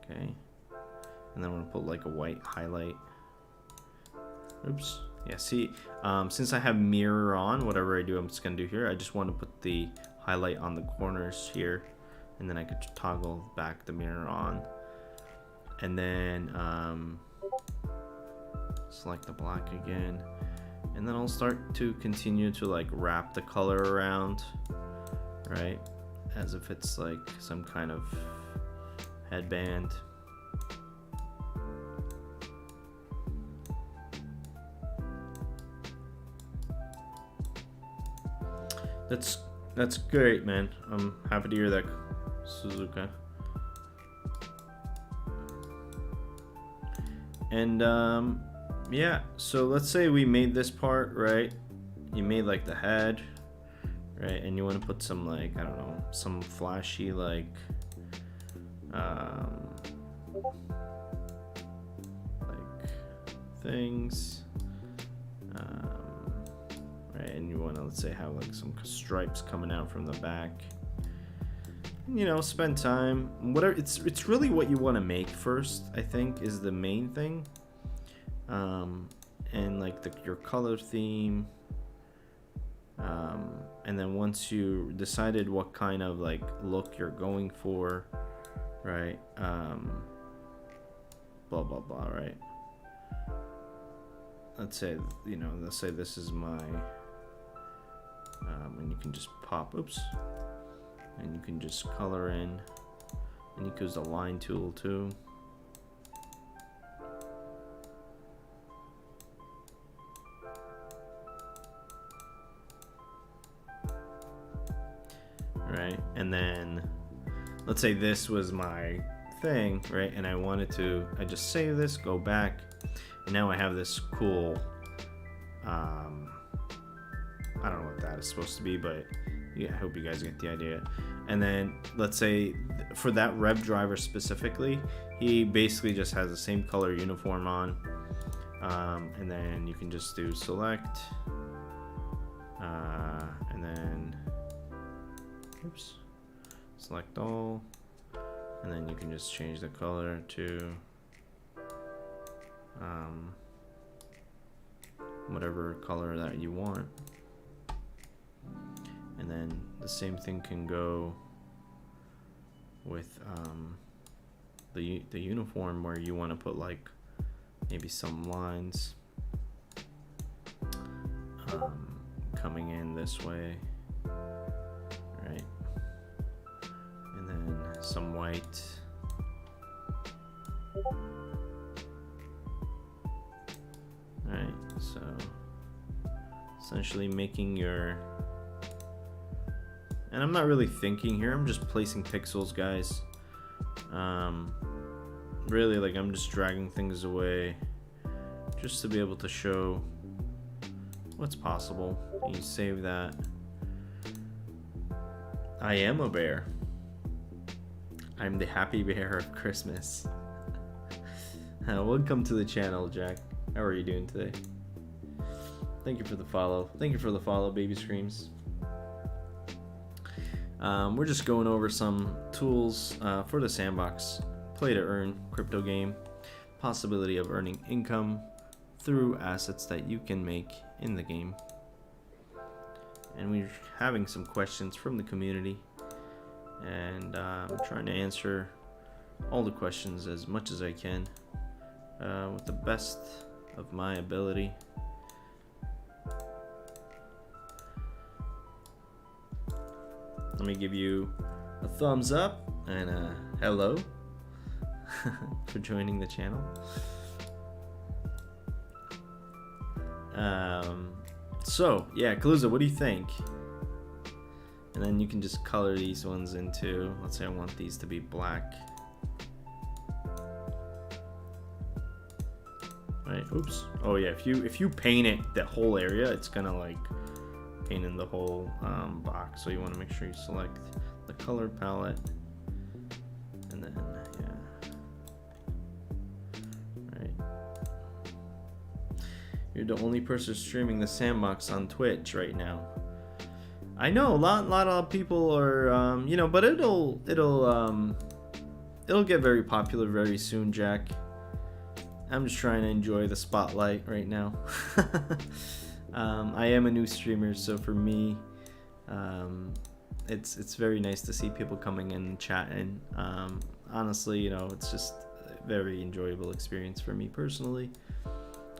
Okay, and then I'm gonna put like a white highlight. Oops. Yeah, see, since I have mirror on, whatever I do, I'm just gonna do here. I just want to put the highlight on the corners here, and then I could toggle back the mirror on. And then select the black again, and then I'll start to continue to like wrap the color around, right? As if it's like some kind of headband. That's great, man. I'm happy to hear that, Suzuka. And yeah, so let's say we made this part, right? You made like the head, right? And you want to put some like, I don't know, some flashy like things, right? And you want to, let's say, have like some stripes coming out from the back. You know, spend time, whatever. It's really what you want to make first, I think, is the main thing. And like your color theme. And then once you decided what kind of like look you're going for, right? Blah blah blah, right? Let's say, you know, let's say this is my, and you can just pop, oops, and you can just color in, and you can use the line tool too. Right, and then let's say this was my thing, right? And I just save this, go back, and now I have this cool, I don't know what that is supposed to be, but yeah, I hope you guys get the idea. And then let's say for that rev driver specifically, he basically just has the same color uniform on, and then you can just do select, and then oops, select all, and then you can just change the color to whatever color that you want. And then the same thing can go with the uniform, where you want to put like maybe some lines coming in this way, right? And then some white. Alright, so essentially making your, and I'm not really thinking here, I'm just placing pixels, guys. really, like, I'm just dragging things away just to be able to show what's possible. You save that. I am a bear. I'm the happy bear of Christmas. Welcome to the channel, Jack. How are you doing today? Thank you for the follow. Thank you for the follow, Baby Screams. We're just going over some tools for the sandbox. Play to earn crypto game. Possibility of earning income through assets that you can make in the game. And we're having some questions from the community. And I'm trying to answer all the questions as much as I can with the best of my ability. Let me give you a thumbs up and a hello for joining the channel. So yeah, Kaluza, what do you think? And then you can just color these ones into, let's say I want these to be black. Right, oops. Oh yeah, if you paint it, that whole area, it's gonna like paint in the whole box. So you wanna make sure you select the color palette. And then, yeah. Right. You're the only person streaming the sandbox on Twitch right now. I know a lot of people are, you know, but it'll get very popular very soon, Jack. I'm just trying to enjoy the spotlight right now. I am a new streamer, so for me, it's very nice to see people coming in and chatting. Honestly, you know, it's just a very enjoyable experience for me personally,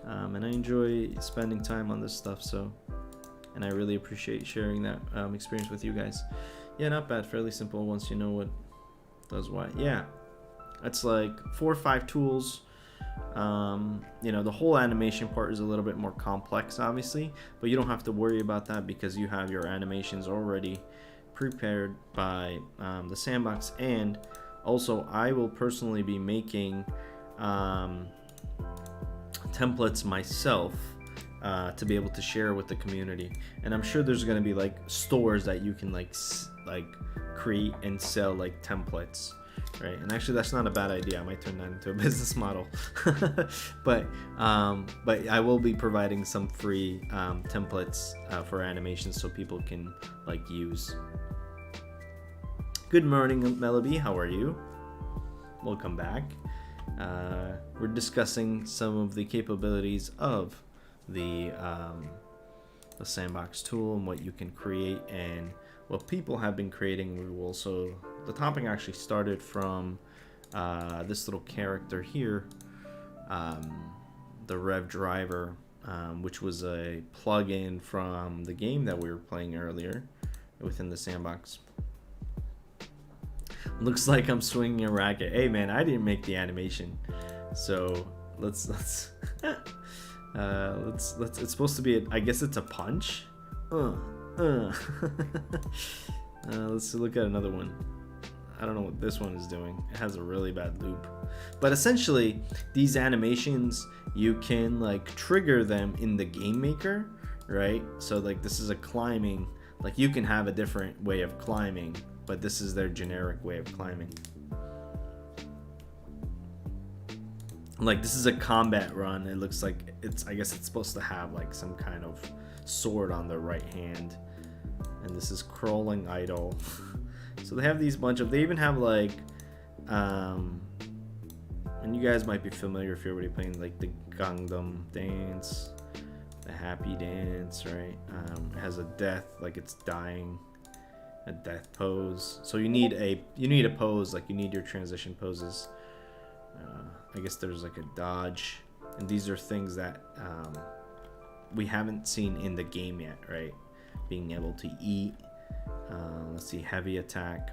and I enjoy spending time on this stuff. So. And I really appreciate sharing that experience with you guys. Yeah, not bad. Fairly simple once you know what does what. Yeah, it's like 4 or 5 tools. You know, the whole animation part is a little bit more complex, obviously, but you don't have to worry about that because you have your animations already prepared by the sandbox. And also, I will personally be making templates myself. To be able to share with the community, and I'm sure there's going to be like stores that you can like create and sell like templates, right? And actually that's not a bad idea. I might turn that into a business model. but I will be providing some free templates for animations so people can like use. Good morning, Melody. How are you? Welcome back. We're discussing some of the capabilities of the sandbox tool and what you can create and what people have been creating. We will also, the topic actually started from this little character here, the Rev Driver, which was a plugin from the game that we were playing earlier within the sandbox. Looks like I'm swinging a racket. Hey man, I didn't make the animation, so let's it's supposed to be I guess it's a punch. Let's look at another one. I don't know what this one is doing. It has a really bad loop. But essentially, these animations, you can like trigger them in the game maker, right? So like this is a climbing, like you can have a different way of climbing, but this is their generic way of climbing. Like this is a combat run. It looks like I guess it's supposed to have like some kind of sword on the right hand. And this is crawling idol. So they have these they even have like and you guys might be familiar if you're already playing like the Gangnam Dance, the Happy Dance, right? It has a death, like it's dying, a death pose. So you need a pose, like you need your transition poses. I guess there's like a dodge, and these are things that we haven't seen in the game yet, right? Being able to eat. Let's see, heavy attack.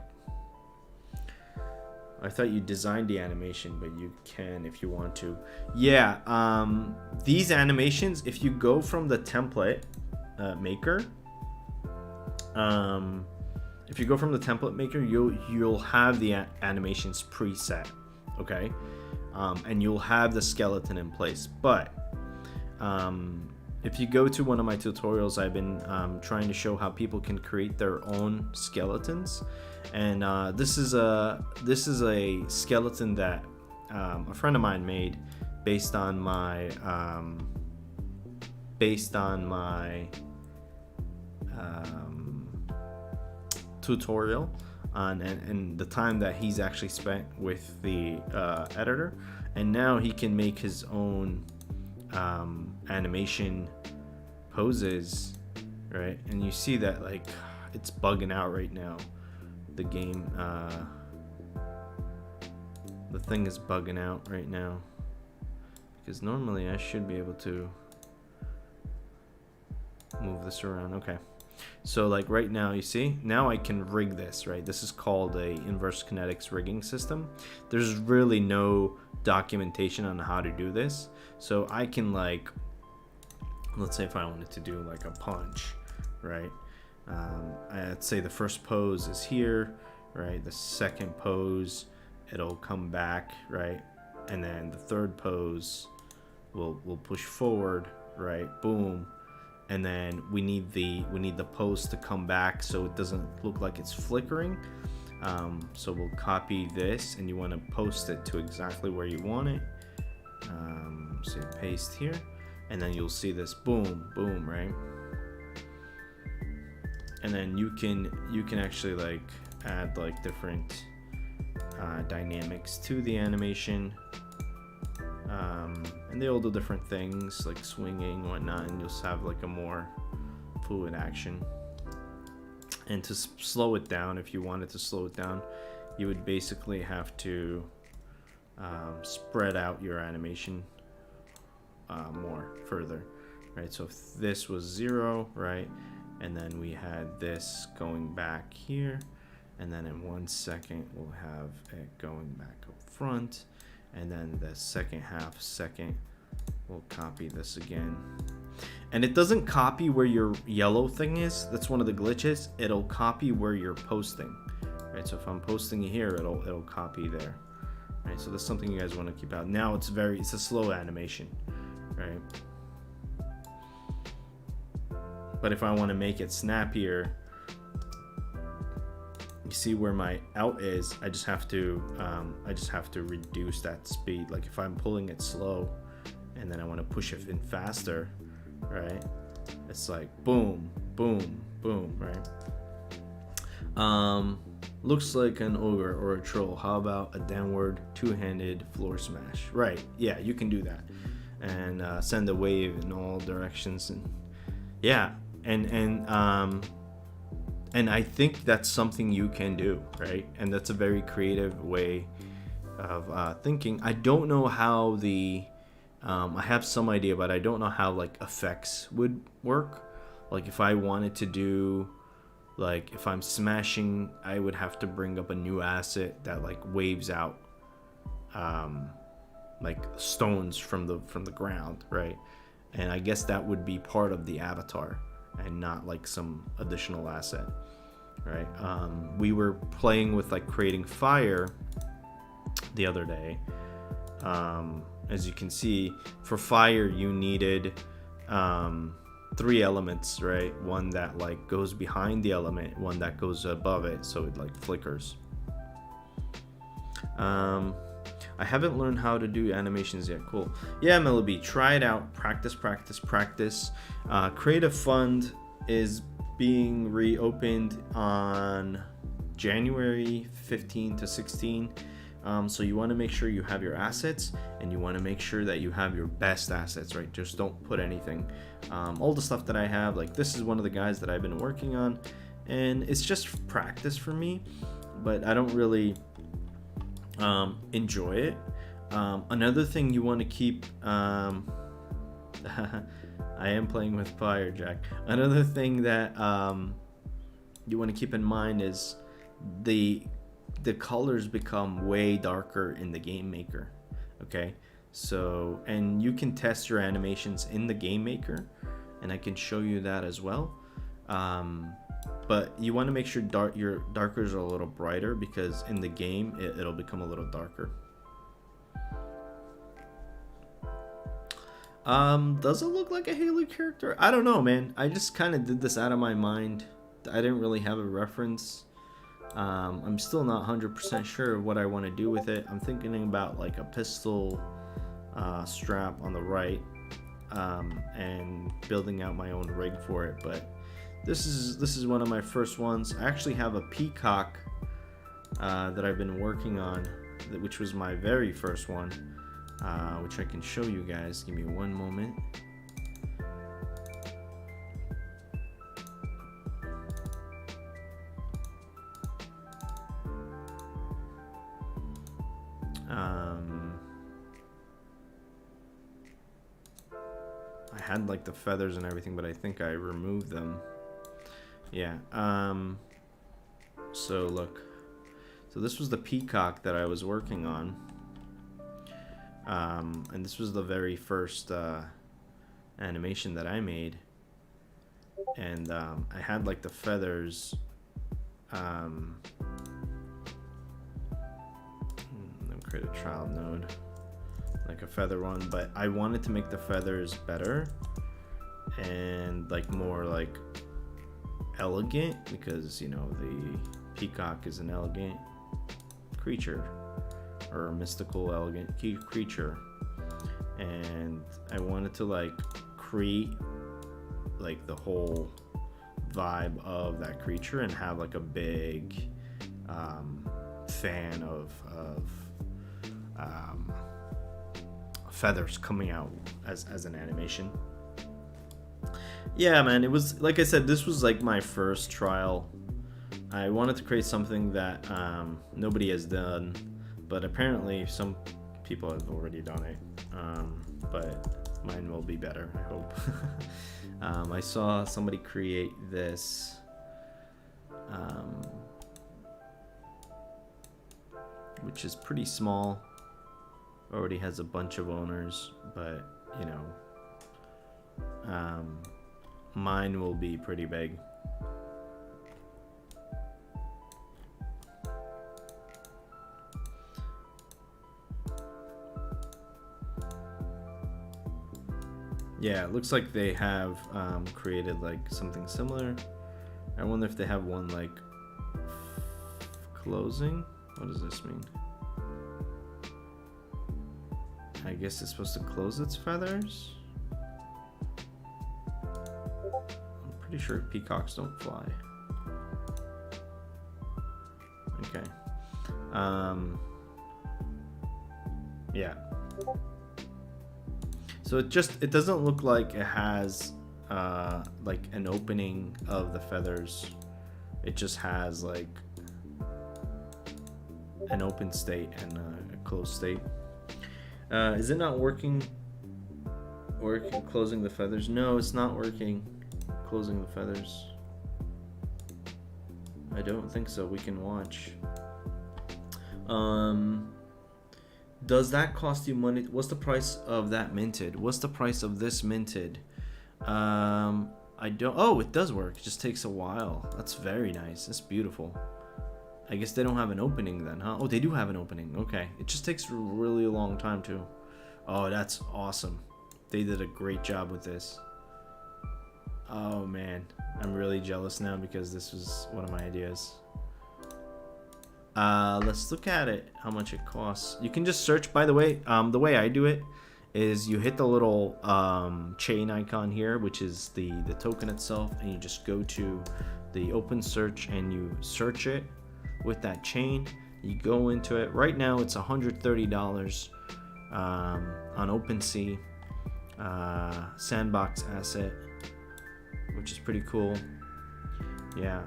I thought you designed the animation, but you can if you want to. Yeah, these animations, if you go from the template maker, you'll have the animations preset. Okay. and you'll have the skeleton in place. But if you go to one of my tutorials, I've been trying to show how people can create their own skeletons, and this is a skeleton that a friend of mine made based on my tutorial on and the time that he's actually spent with the editor, and now he can make his own animation poses, right? And you see that like it's bugging out right now. The game, the thing is bugging out right now because normally I should be able to move this around. Okay, so like right now, you see, now I can rig this, right? This is called a inverse kinetics rigging system. There's really no documentation on how to do this, so I can, like, let's say if I wanted to do like a punch, right? I'd say the first pose is here, right? The second pose, it'll come back, right? And then the third pose will push forward, right? Boom. And then we need the pose to come back so it doesn't look like it's flickering. So we'll copy this, and you want to post it to exactly where you want it. So paste here, and then you'll see this boom, boom, right? And then you can actually like add like different dynamics to the animation, and they all do different things like swinging, whatnot, and you'll have like a more fluid action. And to slow it down, if you wanted to slow it down, you would basically have to spread out your animation more further, right? So if this was 0, right, and then we had this going back here, and then in 1 second we'll have it going back up front, and then the second second we'll copy this again. And it doesn't copy where your yellow thing is. That's one of the glitches. It'll copy where you're posting, right? So if I'm posting here, it'll copy there, right? So that's something you guys want to keep out. Now it's a slow animation, right? But if I want to make it snappier, you see where my out is, I just have to reduce that speed. Like if I'm pulling it slow and then I want to push it in faster, right? It's like boom, boom, boom, right? Looks like an ogre or a troll. How about a downward two-handed floor smash? Right, yeah, you can do that. And send a wave in all directions, and yeah, and I think that's something you can do, right? And that's a very creative way of thinking. I don't know how I have some idea, but I don't know how like effects would work. Like if I wanted to do, like if I'm smashing, I would have to bring up a new asset that like waves out like stones from the ground, right? And I guess that would be part of the avatar and not like some additional asset, right? We were playing with like creating fire the other day. As you can see, for fire you needed 3 elements, right? One that like goes behind the element, one that goes above it, so it like flickers. I haven't learned how to do animations yet. Cool. Yeah, Melody, try it out. Practice. Creative Fund is being reopened on January 15 to 16. So you want to make sure you have your assets, and you want to make sure that you have your best assets, right? Just don't put anything. All the stuff that I have, like this is one of the guys that I've been working on, and it's just practice for me, but I don't really enjoy it. Another thing you want to keep, I am playing with fire, Jack. Another thing that you want to keep in mind is the colors become way darker in the game maker. Okay, so, and you can test your animations in the game maker, and I can show you that as well. But you want to make sure your darkers are a little brighter, because in the game it'll become a little darker. Does it look like a Halo character? I don't know, man. I just kind of did this out of my mind. I didn't really have a reference. I'm still not 100% sure what I want to do with it. I'm thinking about like a pistol strap on the right, and building out my own rig for it. But this is one of my first ones. I actually have a peacock that I've been working on, which was my very first one, which I can show you guys. Give me one moment. I had like the feathers and everything, but I think I removed them. Yeah. So look. So this was the peacock that I was working on. And this was the very first animation that I made. And I had like the feathers. Let me create a child node. Like a feather one, but I wanted to make the feathers better and like more like elegant, because you know the peacock is an elegant creature, or a mystical elegant creature, and I wanted to like create like the whole vibe of that creature and have like a big fan of feathers coming out as an animation. Yeah, man, it was, like I said, this was like my first trial. I wanted to create something that nobody has done, but apparently some people have already done it. But mine will be better, I hope. I saw somebody create this which is pretty small. Already has a bunch of owners, but you know, mine will be pretty big. Yeah, it looks like they have created like something similar. I wonder if they have one like closing. What does this mean? I guess it's supposed to close its feathers. I'm pretty sure peacocks don't fly. Okay. Yeah. So it doesn't look like it has like an opening of the feathers. It just has like an open state and a closed state. Is it not working? Closing the feathers? No, it's not working. Closing the feathers. I don't think so. We can watch. Does that cost you money? What's the price of that minted? What's the price of this minted? I don't. Oh, it does work. It just takes a while. That's very nice. That's beautiful. I guess they don't have an opening then, huh? Oh, they do have an opening. Okay. It just takes a really long time too. Oh, that's awesome. They did a great job with this. Oh man, I'm really jealous now because this was one of my ideas. Let's look at it, how much it costs. You can just search, by the way. The way I do it is you hit the little chain icon here, which is the token itself, and you just go to the open search and you search it with that chain. You go into it. Right now it's $130 on OpenSea, sandbox asset, which is pretty cool. Yeah.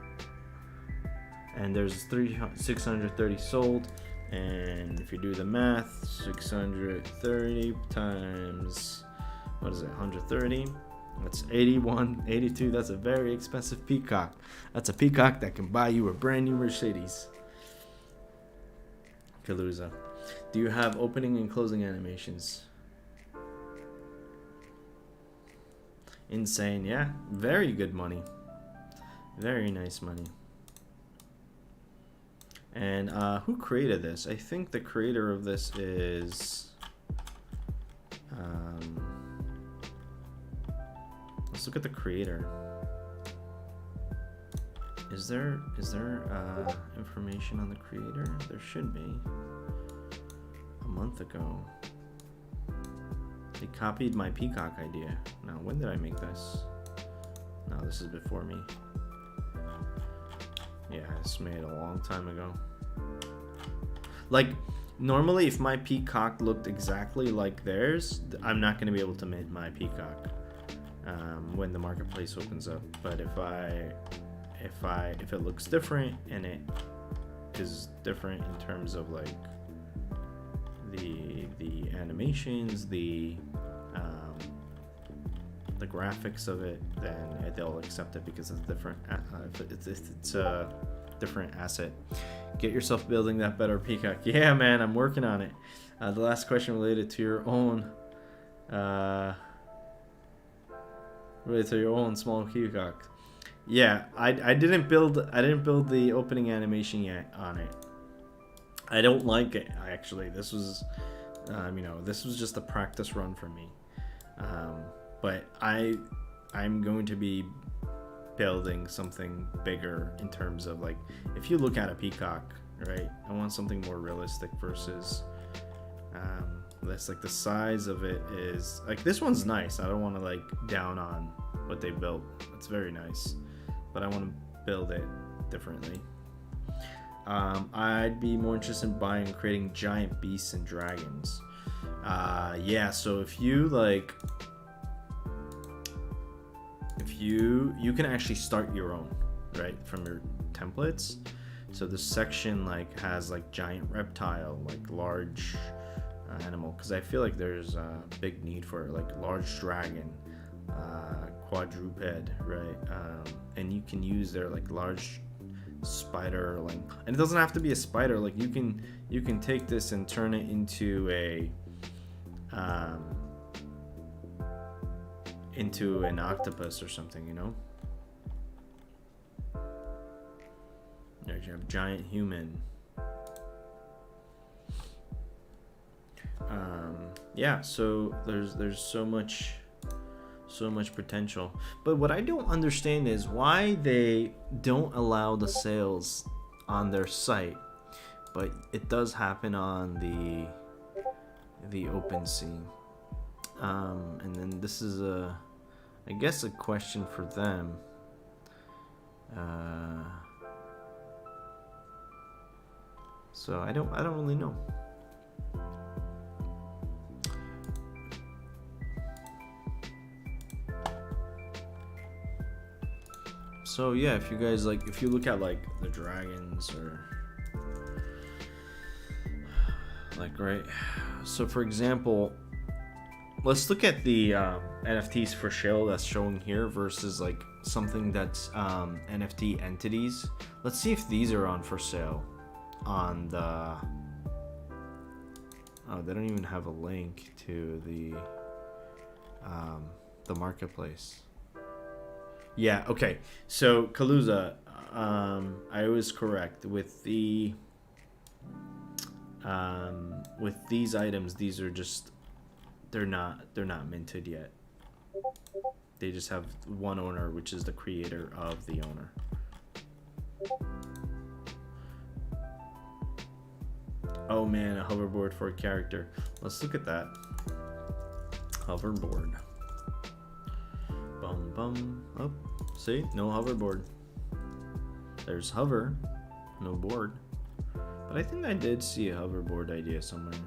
And there's 630 sold, and if you do the math, 630 times, what is it, 130? That's 81, 82. That's a very expensive peacock. That's a peacock that can buy you a brand new Mercedes. Kaluza. Do you have opening and closing animations? Insane, yeah. Very good money. Very nice money. And who created this? I think the creator of this is Let's look at the creator. Is there information on the creator? There should be. A month ago. They copied my peacock idea. Now, when did I make this? No, this is before me. Yeah, it's made a long time ago. Like, normally if my peacock looked exactly like theirs, I'm not going to be able to mint my peacock when the marketplace opens up. But if it looks different and it is different in terms of like the animations, the graphics of it, then they'll accept it because it's different. It's a different asset. Get yourself building that better peacock. Yeah, man, I'm working on it. The last question related to your own small peacock. Yeah, I didn't build the opening animation yet on it. I don't like it, actually. This was this was just a practice run for me. But I'm going to be building something bigger in terms of, like, if you look at a peacock, right? I want something more realistic versus that's like the size of it is like, this one's nice. I don't want to like down on what they built. It's very nice, but I want to build it differently. I'd be more interested in buying and creating giant beasts and dragons. Yeah, so if you like, you can actually start your own, right, from your templates. So this section like has like giant reptile, like large animal, because I feel like there's a big need for like large dragon, quadruped, right? And you can use their like large spider, like, and it doesn't have to be a spider. Like you can take this and turn it into an octopus or something, you know. There you have giant human. Yeah, so there's so much potential. But what I don't understand is why they don't allow the sales on their site, but it does happen on the OpenSea. And then this is I guess a question for them. So I don't really know. So yeah, if you guys like, if you look at like the dragons or like, right, so for example, let's look at the NFTs for sale that's showing here versus like something that's NFT entities. Let's see if these are on for sale on the they don't even have a link to the marketplace. Yeah, okay. So Kaluza, I was correct with the with these items. These are just they're not minted yet. They just have one owner, which is the creator of the owner. Oh man, a hoverboard for a character. Let's look at that. Hoverboard. Bum bum. Oh, see? No hoverboard. There's hover, no board. But I think I did see a hoverboard idea somewhere.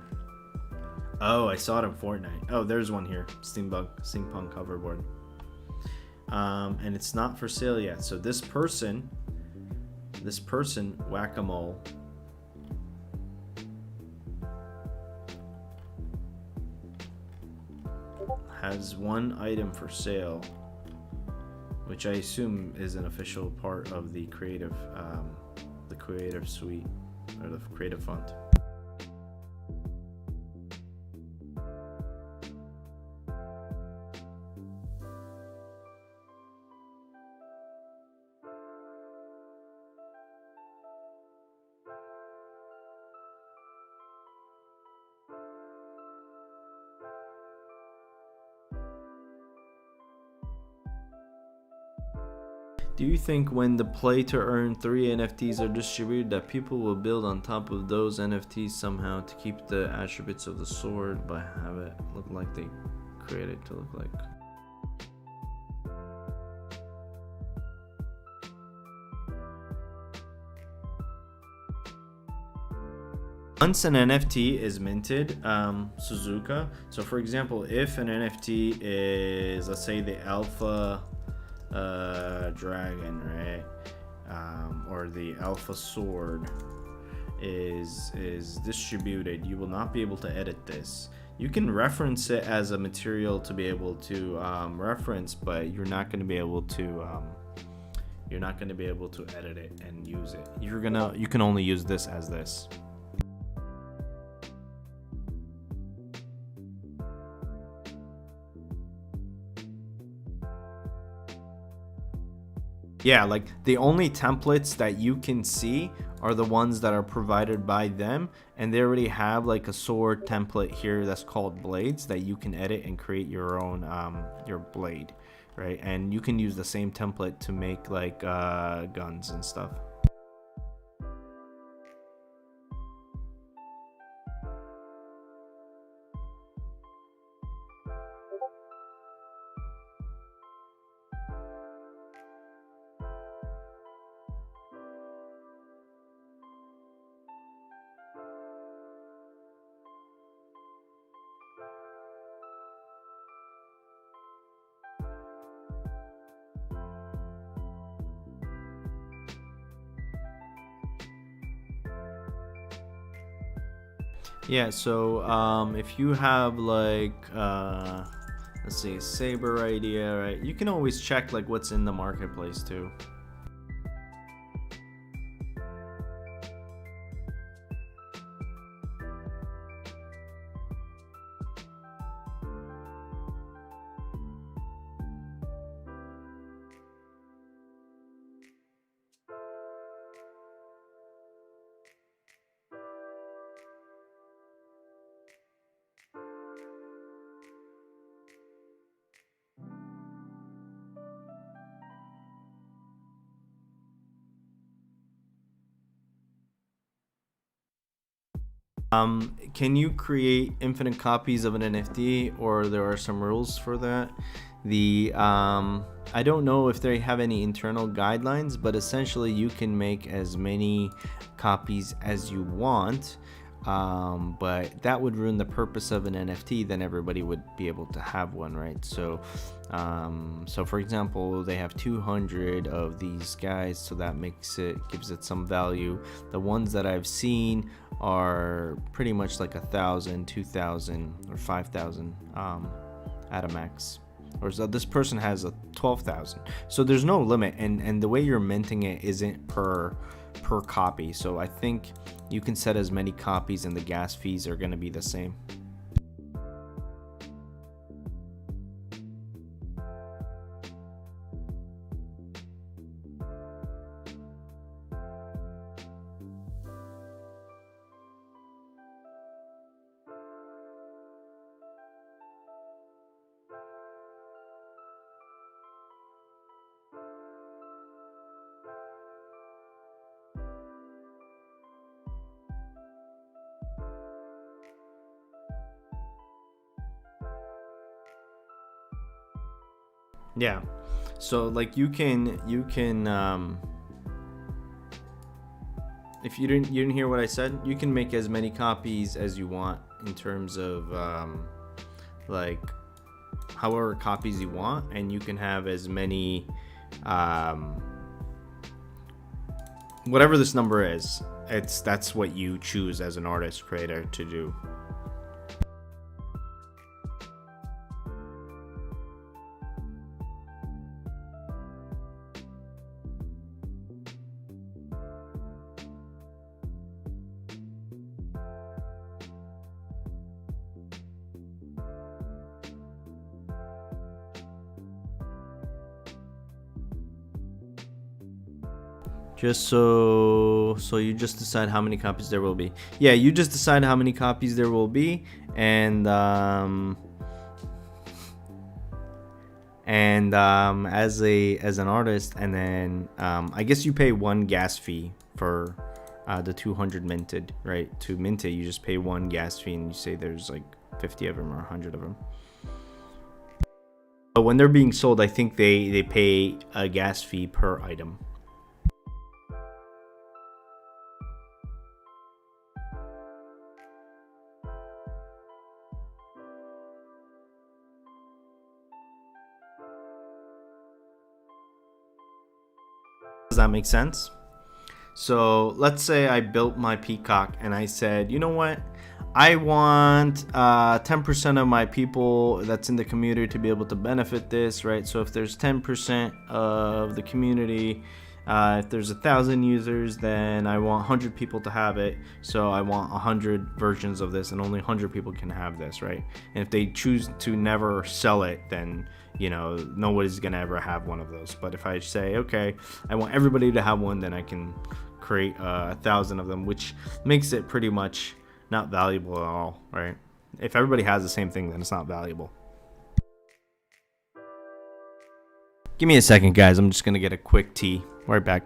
Oh, I saw it in Fortnite. Oh, there's one here. Steampunk hoverboard. And it's not for sale yet. So this person, Whack-A-Mole, has one item for sale, which I assume is an official part of the creative suite or the creative font. Do you think when the play to earn 3 NFTs are distributed that people will build on top of those NFTs somehow to keep the attributes of the sword but have it look like they created to look like? Once an NFT is minted, Suzuka, so for example, if an NFT is, let's say, the alpha dragon, right, or the alpha sword is distributed, you will not be able to edit this. You can reference it as a material to be able to reference, but you're not going to be able to edit it and use it. You can only use this as this. Yeah, like the only templates that you can see are the ones that are provided by them, and they already have like a sword template here that's called blades that you can edit and create your own your blade, right? And you can use the same template to make like guns and stuff. Yeah, so if you have like let's see, saber idea, right, you can always check like what's in the marketplace too. Can you create infinite copies of an NFT, or there are some rules for that? I don't know if they have any internal guidelines, but essentially you can make as many copies as you want, but that would ruin the purpose of an NFT. Then everybody would be able to have one, right? So for example, they have 200 of these guys, so that gives it some value. The ones that I've seen are pretty much like 1,000, 2,000, or 5,000 at a max. Or so this person has a 12,000. So there's no limit, and the way you're minting it isn't per copy. So I think you can set as many copies, and the gas fees are going to be the same. Yeah, so like you can if you didn't hear what I said, you can make as many copies as you want in terms of like however copies you want, and you can have as many whatever this number is. That's what you choose as an artist creator to do. Just so you just decide how many copies there will be. Yeah, you just decide how many copies there will be, and and as an artist, and then I guess you pay one gas fee for the 200 minted, right? To mint it, you just pay one gas fee, and you say there's like 50 of them or 100 of them. But when they're being sold, I think they pay a gas fee per item. Does that make sense? So let's say I built my peacock and I said, you know what? I want 10% of my people that's in the community to be able to benefit this, right? So if there's 10% of the community, if there's 1,000 users, then I want 100 people to have it. So I want 100 versions of this, and only 100 people can have this, right? And if they choose to never sell it, then nobody's gonna ever have one of those. But if I say, okay, I want everybody to have one, then I can create 1,000 of them, which makes it pretty much not valuable at all, right? If everybody has the same thing, then it's not valuable. Give me a second, guys. I'm just gonna get a quick tea. Right back.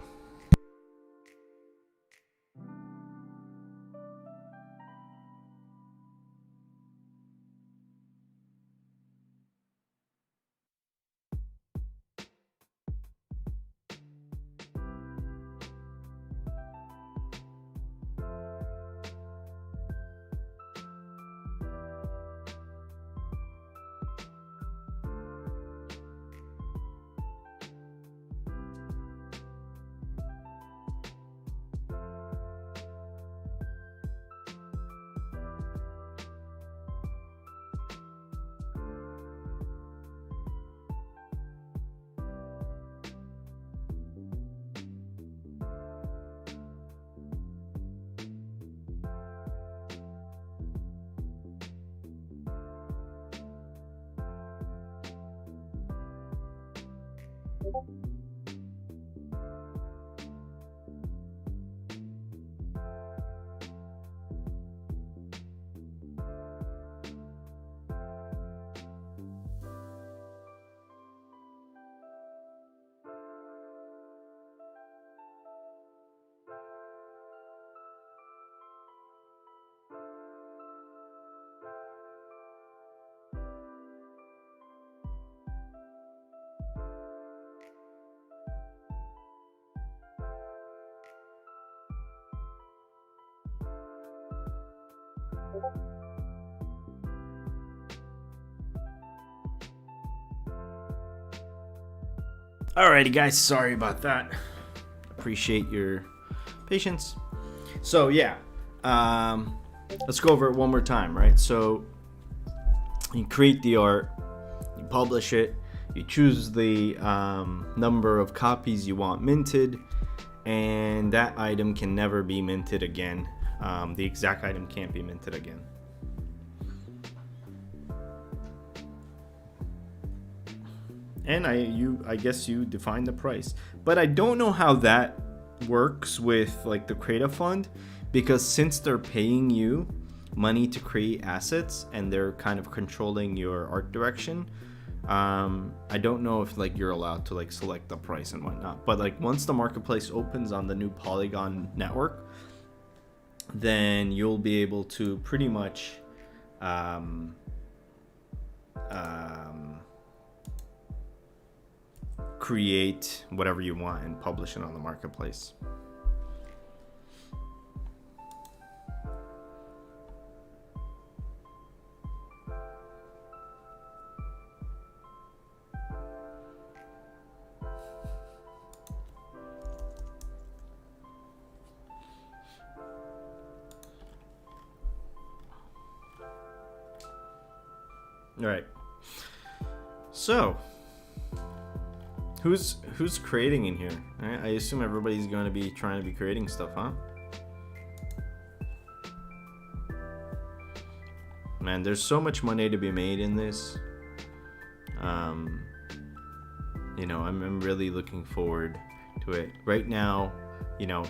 Alrighty, guys, sorry about that. Appreciate your patience. So yeah, let's go over it one more time, right? So you create the art, you publish it, you choose the number of copies you want minted, and that item can never be minted again. The exact item can't be minted again. And I guess you define the price, but I don't know how that works with like the Creative Fund, because since they're paying you money to create assets and they're kind of controlling your art direction, I don't know if like you're allowed to like select the price and whatnot. But like once the marketplace opens on the new Polygon network, then you'll be able to pretty much create whatever you want and publish it on the marketplace. All right. So, who's creating in here? Right? I assume everybody's going to be trying to be creating stuff, huh? Man, there's so much money to be made in this. I'm really looking forward to it. Right now,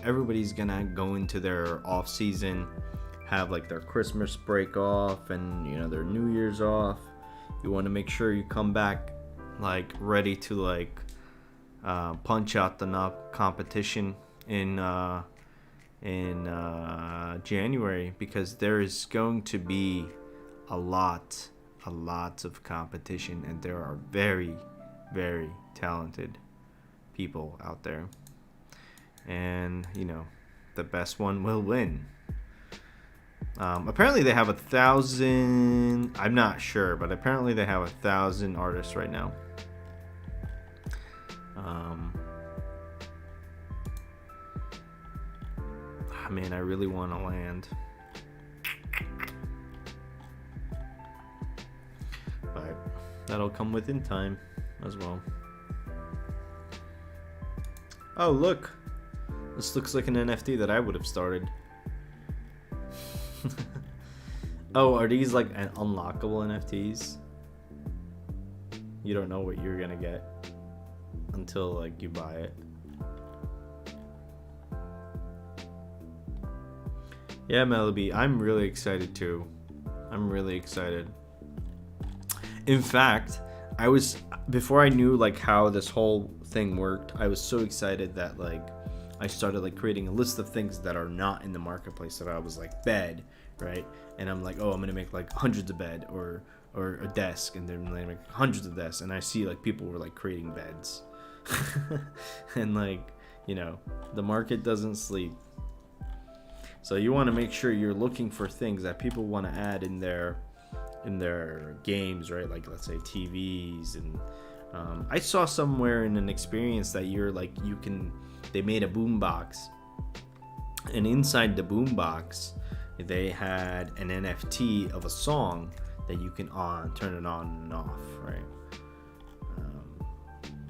everybody's gonna go into their off season, have like their Christmas break off and their New Year's off. You want to make sure you come back like ready to like punch out the competition in January, because there is going to be a lot of competition, and there are very, very talented people out there, and you know, the best one will win. Apparently they have 1,000, I'm not sure, but apparently they have 1,000 artists right now. Man, I really want to land. But that'll come within time as well. Oh, look. This looks like an NFT that I would have started. Oh, are these like an unlockable NFTs? You don't know what you're gonna get until like you buy it. Yeah, Melody, I'm really excited too. I'm really excited. In fact, I was, before I knew like how this whole thing worked, I was so excited that like I started like creating a list of things that are not in the marketplace. That I was like bed, right? And I'm like, oh, I'm gonna make like hundreds of bed or a desk, and then like make hundreds of desks. And I see like people were like creating beds, and like, you know, the market doesn't sleep. So you want to make sure you're looking for things that people want to add in their games, right? Like, let's say TVs. And I saw somewhere in an experience that they made a boombox, and inside the boombox they had an NFT of a song that you can turn it on and off, right?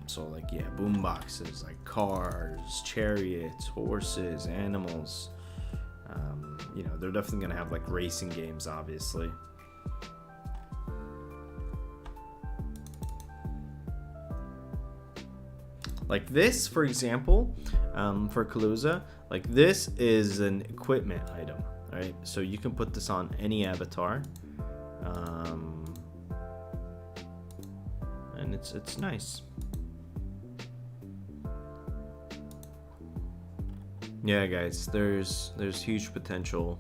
So like, yeah, boomboxes, like cars, chariots, horses, animals. You know, they're definitely gonna have like racing games, obviously. Like this, for example, for Kaluza, like this is an equipment item, right? So you can put this on any avatar, and it's nice. Yeah, guys, there's huge potential.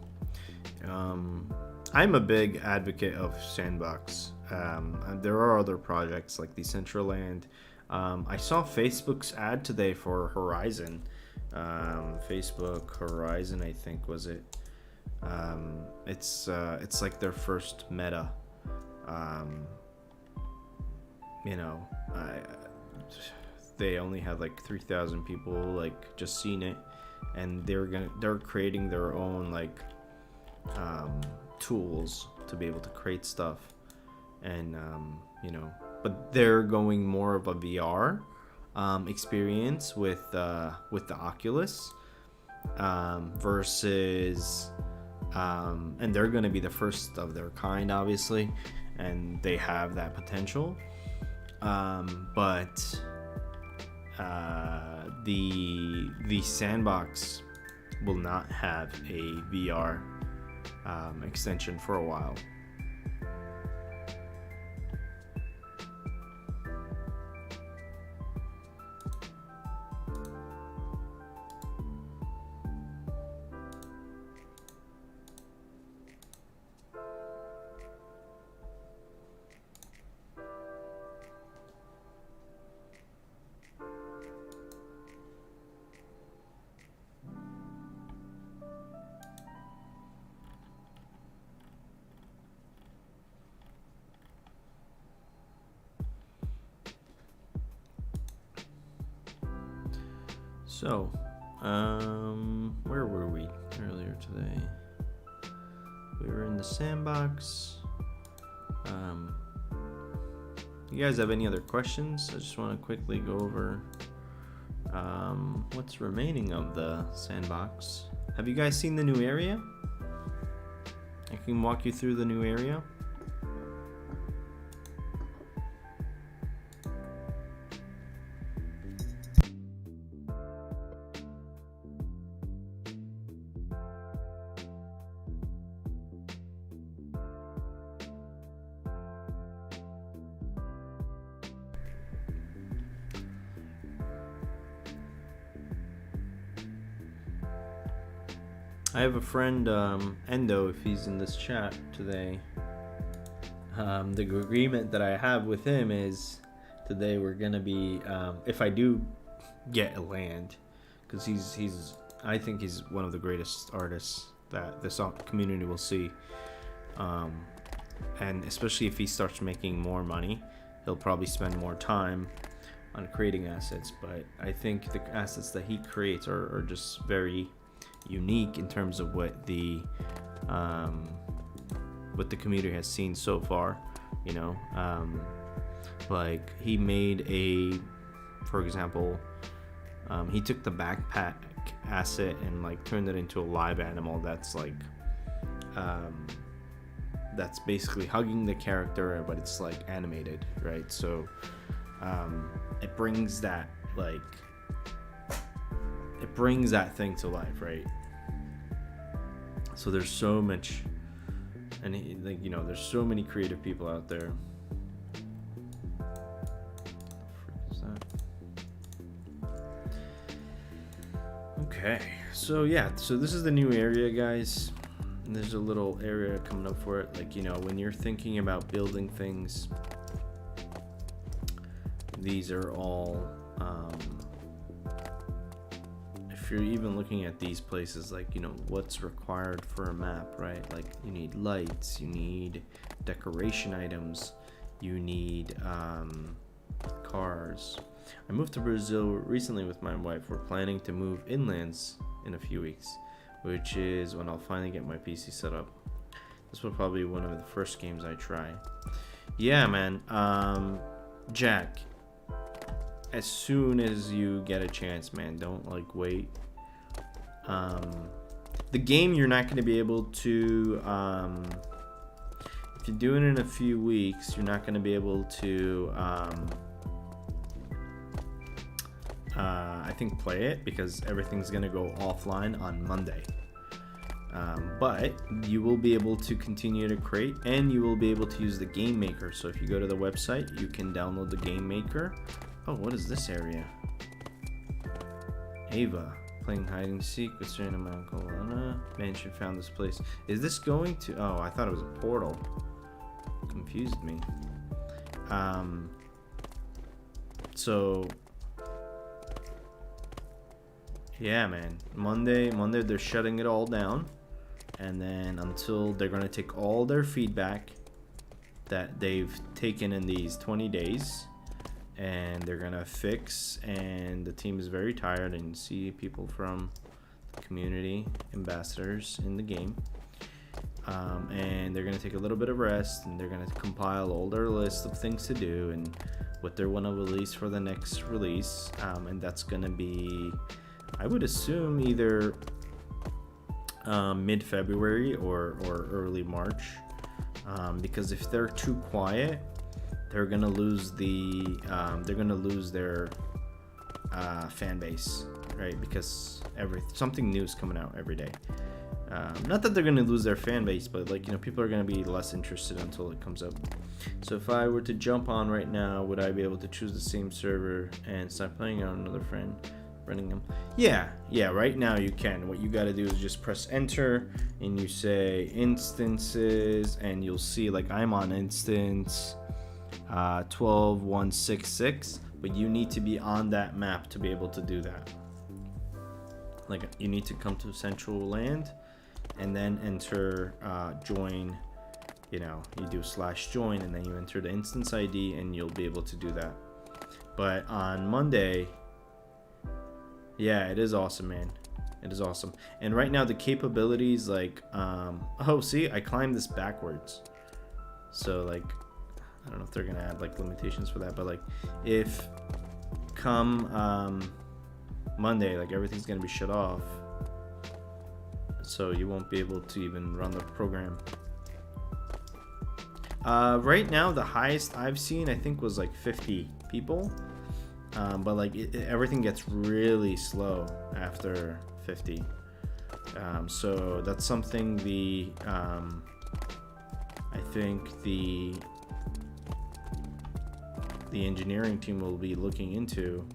I'm a big advocate of Sandbox. There are other projects like Decentraland. I saw Facebook's ad today for Horizon. Facebook Horizon, I think, was it? It's like their first meta. You know, they only had like 3,000 people like just seen it. And they're creating their own like tools to be able to create stuff, and you know, but they're going more of a VR experience with the Oculus versus and they're going to be the first of their kind, obviously, and they have that potential, but the Sandbox will not have a VR extension for a while. So, where were we earlier today? We were in the Sandbox. You guys have any other questions? I just want to quickly go over what's remaining of the Sandbox. Have you guys seen the new area? I can walk you through the new area. I have a friend, Endo, if he's in this chat today. The agreement that I have with him is today we're gonna be, if I do get a land, because I think he's one of the greatest artists that this community will see. And especially if he starts making more money, he'll probably spend more time on creating assets. But I think the assets that he creates are just very unique in terms of what the community has seen so far. You know, like he made for example, he took the backpack asset and like turned it into a live animal that's like that's basically hugging the character, but it's like animated, right? So it brings that thing to life, right? So there's so much, and there's so many creative people out there. Okay, so this is the new area, guys. And there's a little area coming up for it. Like, when you're thinking about building things, these are all, if you're even looking at these places, like, what's required for a map, right? Like, you need lights, you need decoration items, you need cars. I moved to Brazil recently with my wife. We're planning to move inlands in a few weeks, which is when I'll finally get my PC set up. This will probably be one of the first games I try. Yeah, man. Jack, as soon as you get a chance, man, don't wait. The game you're not going to be able to, if you do it in a few weeks, you're not going to be able to, I think, play it because everything's going to go offline on Monday. But you will be able to continue to create, and you will be able to use the game maker. So if you go to the website, you can download the game maker. Oh, what is this area? Ava, playing hide and seek with Serena Malcolana. Mansion found this place. Is this going to? Oh, I thought it was a portal. Confused me. So yeah, man. Monday they're shutting it all down, and then until they're gonna take all their feedback that they've taken in these 20 days, and they're gonna fix. And the team is very tired, and you see people from the community ambassadors in the game, and they're gonna take a little bit of rest, and they're gonna compile all their list of things to do and what they want to release for the next release, and that's gonna be, I would assume, either mid-February or early March, because if they're too quiet, they're gonna lose their fan base, right? Because something new is coming out every day. Not that they're gonna lose their fan base, but people are gonna be less interested until it comes up. So if I were to jump on right now, would I be able to choose the same server and start playing on another friend running them? Yeah, right now you can. What you got to do is just press enter and you say instances, and you'll see I'm on instance 12166, but you need to be on that map to be able to do that. You need to come to Central Land and then enter join. You do /join, and then you enter the instance ID, and you'll be able to do that. But on Monday, yeah, it is awesome, man. It is awesome. And right now the capabilities, oh, see, I climbed this backwards. So I don't know if they're gonna add limitations for that, but if come Monday, everything's gonna be shut off, so you won't be able to even run the program. Right now the highest I've seen, I think, was 50 people. But everything gets really slow after 50. So that's something I think the engineering team will be looking into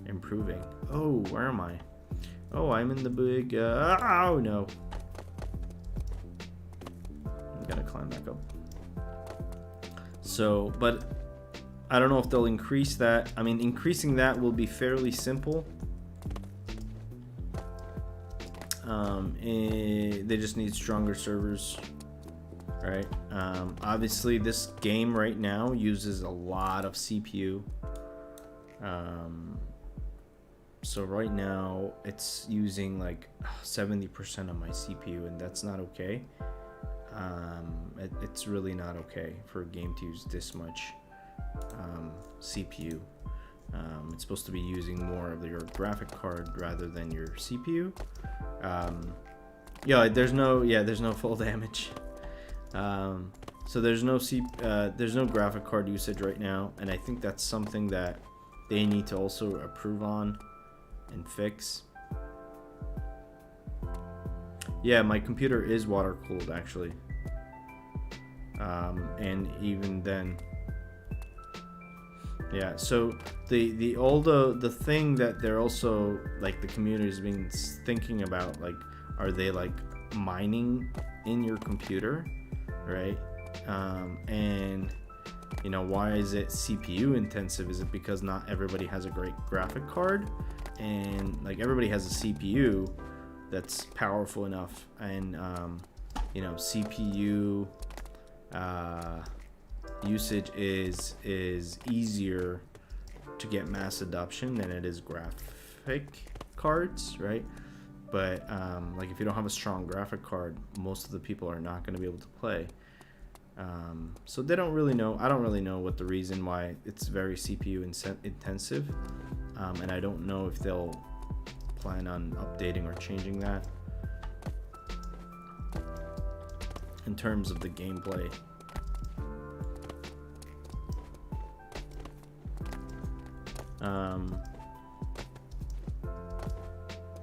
improving. Oh, where am I? Oh, I'm in the big, oh no. Gotta climb back up. So, but I don't know if they'll increase that. I mean, increasing that will be fairly simple. They just need stronger servers, right? Obviously, this game right now uses a lot of CPU. So right now, it's using like 70% of my CPU, and that's not okay. It's really not okay for a game to use this much CPU. It's supposed to be using more of your graphic card rather than your CPU. There's no full damage. So there's no graphic card usage right now, and I think that's something that they need to also improve on and fix. Yeah, my computer is water cooled actually. And even then, yeah. So the thing that they're also like the community has been thinking about, like, are they like mining in your computer, right? And you know, why is it CPU intensive? Is it because not everybody has a great graphic card, and like everybody has a CPU that's powerful enough, and you know, CPU usage is easier to get mass adoption than it is graphic cards, right? But like if you don't have a strong graphic card, most of the people are not going to be able to play. So they don't really know. I don't really know what the reason why it's very CPU intensive, and I don't know if they'll plan on updating or changing that in terms of the gameplay.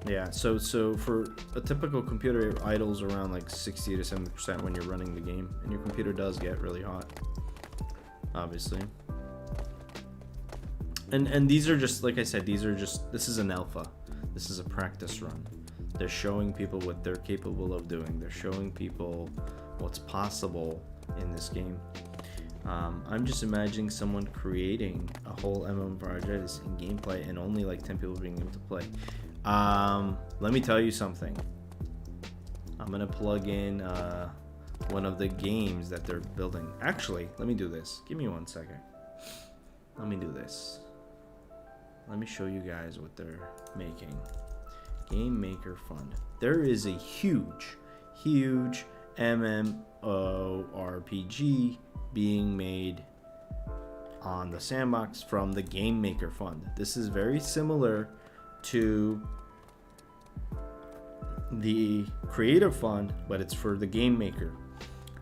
Yeah, so for a typical computer, it idles around like 60 to 70% when you're running the game, and your computer does get really hot, obviously. And these are just, like I said, this is an alpha. This is a practice run. They're showing people what they're capable of doing. They're showing people what's possible in this game. I'm just imagining someone creating a whole MMORPG in gameplay and only like 10 people being able to play. Let me tell you something. I'm gonna plug in one of the games that they're building. Actually, let me do this. Give me 1 second. Let me do this. Let me show you guys what they're making. Game Maker Fund. There is a huge MMORPG being made on the Sandbox from the Game Maker Fund. This is very similar to the Creative Fund, but it's for the Game Maker.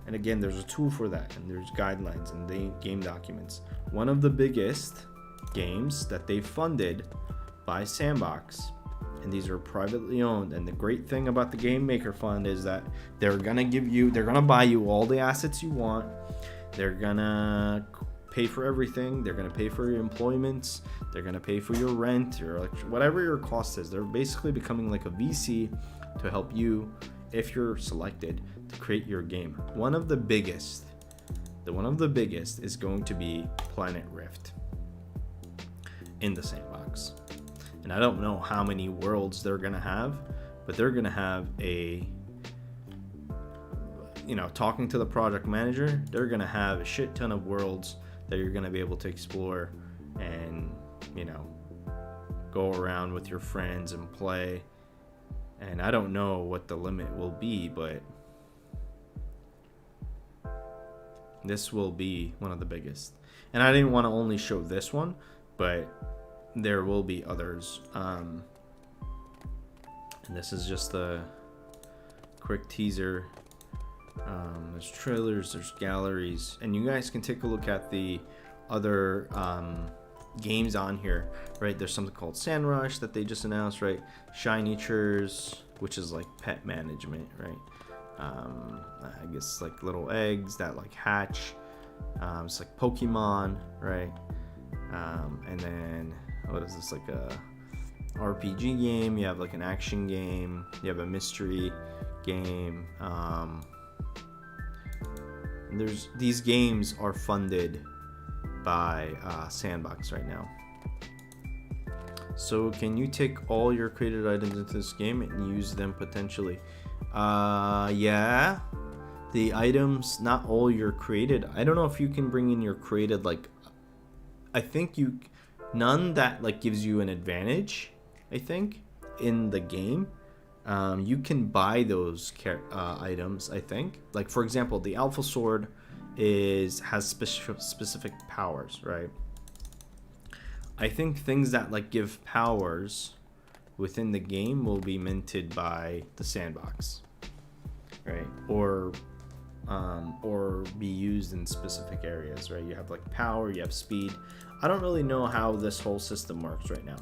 And again, there's a tool for that, and there's guidelines and the game documents. One of the biggest games that they funded by Sandbox, and these are privately owned, and the great thing about the Game Maker Fund is that they're gonna buy you all the assets you want. They're gonna pay for everything. They're gonna pay for your employments. They're gonna pay for your rent, your whatever your cost is. They're basically becoming like a VC to help you, if you're selected, to create your game. One of the biggest is going to be Planet Rift in the Sandbox. And I don't know how many worlds they're gonna have, but they're gonna have talking to the project manager, they're gonna have a shit ton of worlds that you're gonna be able to explore and, go around with your friends and play. And I don't know what the limit will be, but this will be one of the biggest. And I didn't want to only show this one, but there will be others. And this is just a quick teaser. There's trailers, there's galleries, and you guys can take a look at the other games on here, right? There's something called Sandrush that they just announced, right? Shinatures, which is like pet management, right? I guess like little eggs that like hatch. It's like Pokemon, right? And then what is this, like a RPG game? You have like an action game, you have a mystery game, these games are funded by Sandbox right now. So can you take all your created items into this game and use them potentially? Yeah. The items, not all your created. I don't know if you can bring in your created, like, I think none that like gives you an advantage, I think, in the game. You can buy those items, I think. Like, for example, the Alpha Sword has specific powers, right? I think things that like give powers within the game will be minted by the Sandbox, right? Or be used in specific areas, right? You have like power, you have speed. I don't really know how this whole system works right now.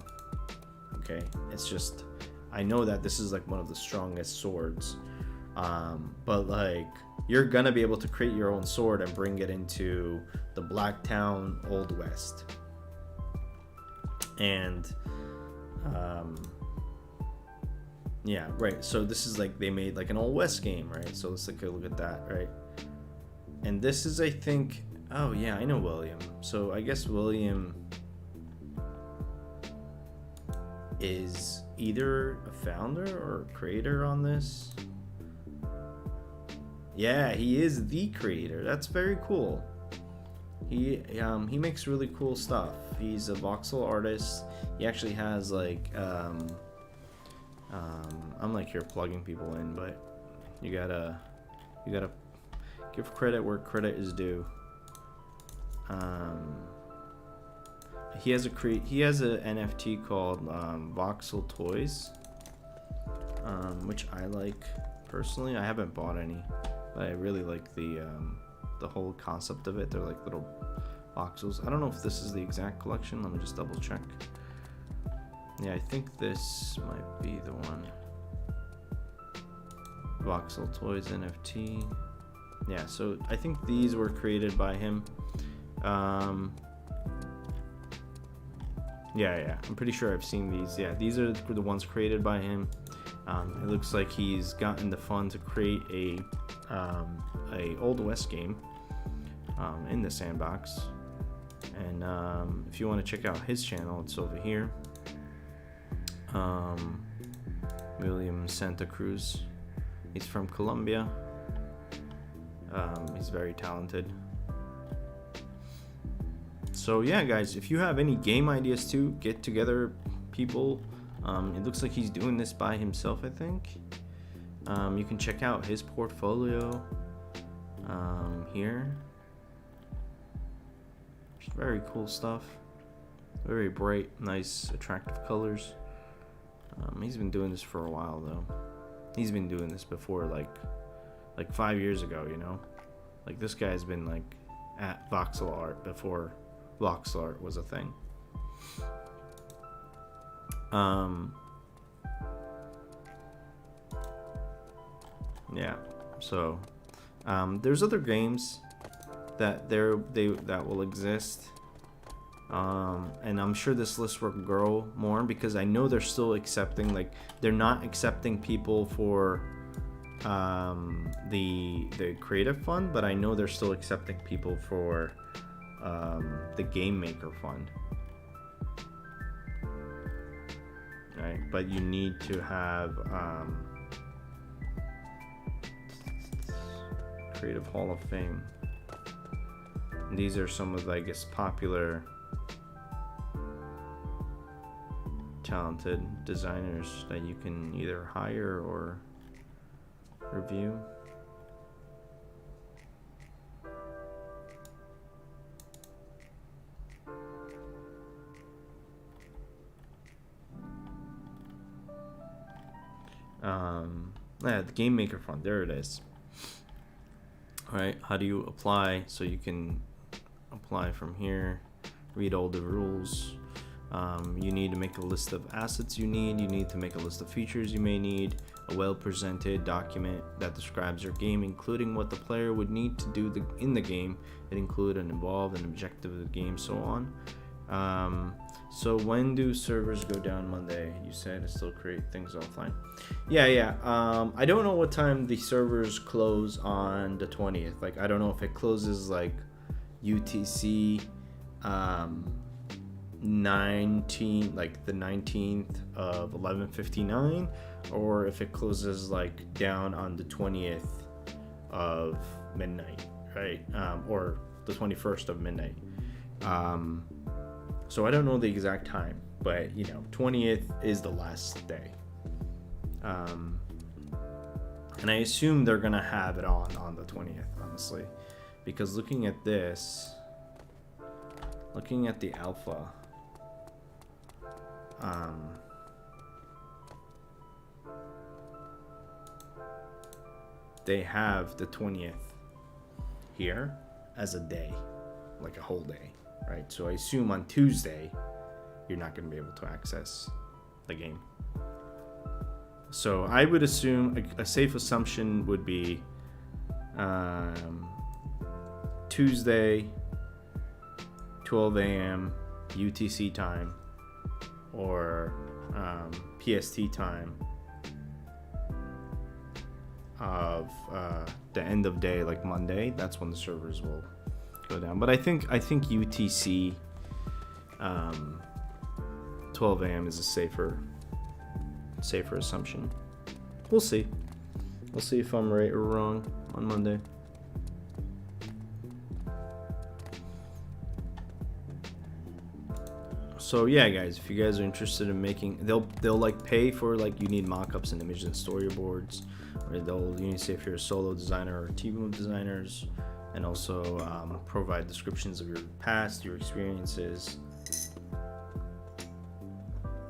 Okay, it's just, I know that this is like one of the strongest swords, but like you're gonna be able to create your own sword and bring it into the Blacktown Old West. And yeah, right, so this is like they made like an Old West game, right? So let's take a look at that, right? And this is, I think, oh yeah, I know William. So I guess William is either a founder or a creator on this. Yeah, he is the creator. That's very cool. He makes really cool stuff. He's a voxel artist. He actually has like I'm like here plugging people in, but you gotta give credit where credit is due. He has a NFT called Voxel Toys, which I like personally. I haven't bought any, but I really like the whole concept of it. They're like little voxels. I don't know if this is the exact collection. Let me just double check. Yeah, I think this might be the one. Voxel Toys NFT. Yeah, so I think these were created by him. Yeah, I'm pretty sure I've seen these. Yeah, these are the ones created by him. It looks like he's gotten the fund to create a Old West game in the Sandbox. And if you want to check out his channel, it's over here. William Santa Cruz. He's from Colombia. He's very talented. So yeah, guys, if you have any game ideas too, get together, people. It looks like he's doing this by himself, I think. You can check out his portfolio here. Just very cool stuff. Very bright, nice, attractive colors. He's been doing this for a while though. He's been doing this before, like 5 years ago, you know. Like this guy's been like at voxel art before voxel art was a thing. Yeah, so there's other games that that will exist, and I'm sure this list will grow more because I know they're still accepting, like they're not accepting people for the creative fund, but I know they're still accepting people for the game maker fund. Right, but you need to have Creative Hall of Fame. And these are some of, I guess, popular talented designers that you can either hire or review. Yeah, the Game Maker Fund, there it is. Alright, how do you apply? So you can apply from here, read all the rules. You need to make a list of assets you need to make a list of features you may need, a well-presented document that describes your game, including what the player would need to do in the game. It include and involve an objective of the game, so on. So when do servers go down Monday? You said it still create things offline. Yeah. I don't know what time the servers close on the 20th. Like, I don't know if it closes like UTC 19, like the 19th of 11:59, or if it closes like down on the 20th of midnight, right? Or the 21st of midnight. So I don't know the exact time, but 20th is the last day. And I assume they're gonna have it on the 20th, honestly, because looking at the alpha, they have the 20th here as a day, like a whole day, right? So I assume on Tuesday you're not going to be able to access the game. So I would assume a safe assumption would be Tuesday 12 a.m. UTC time, or PST time of the end of day, like Monday. That's when the servers will go down. But I think UTC 12 a.m. is a safer assumption. We'll see if I'm right or wrong on Monday. So yeah, guys, if you guys are interested in making, they'll like pay for, like, you need mock-ups and images and storyboards, or you need to say if you're a solo designer or a team of designers, and also provide descriptions of your past, your experiences,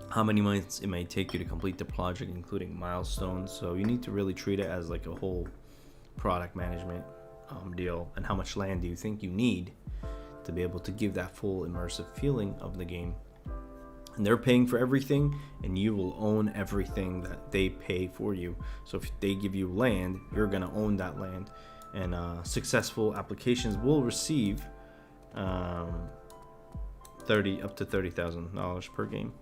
how many months it may take you to complete the project, including milestones. So you need to really treat it as like a whole product management deal, and how much land do you think you need to be able to give that full immersive feeling of the game. And they're paying for everything, and you will own everything that they pay for you. So if they give you land, you're gonna own that land, and successful applications will receive up to $30,000 per game.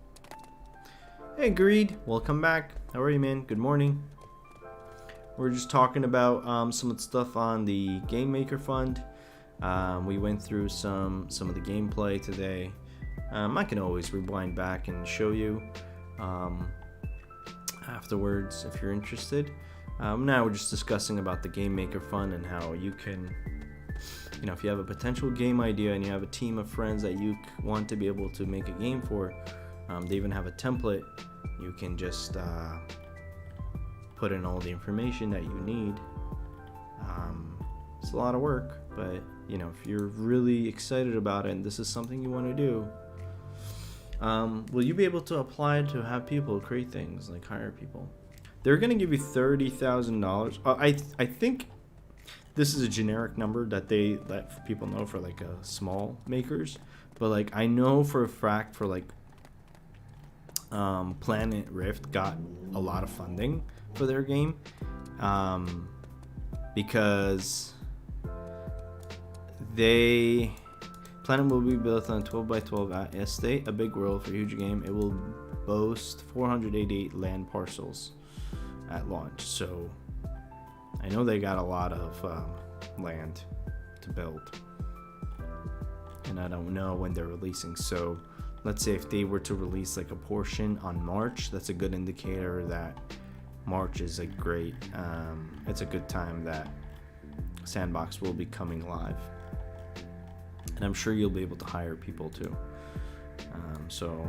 Hey Greed, welcome back. How are you, man? Good morning. We're just talking about some of the stuff on the Game Maker Fund. We went through some of the gameplay today. I can always rewind back and show you afterwards if you're interested. Now we're just discussing about the Game Maker Fund and how you can, if you have a potential game idea and you have a team of friends that you want to be able to make a game for, they even have a template. You can just put in all the information that you need. It's a lot of work, but if you're really excited about it and this is something you want to do, will you be able to apply to have people create things, like hire people? They're going to give you $30,000. I think this is a generic number that they let people know for like small makers, but like I know for a fact for like Planet Rift got a lot of funding for their game, because Planet will be built on a 12x12 estate, a big world for a huge game. It will boast 488 land parcels at launch. So I know they got a lot of land to build, and I don't know when they're releasing. So let's say if they were to release like a portion on March, that's a good indicator that March is a great, it's a good time that Sandbox will be coming live. And I'm sure you'll be able to hire people too. So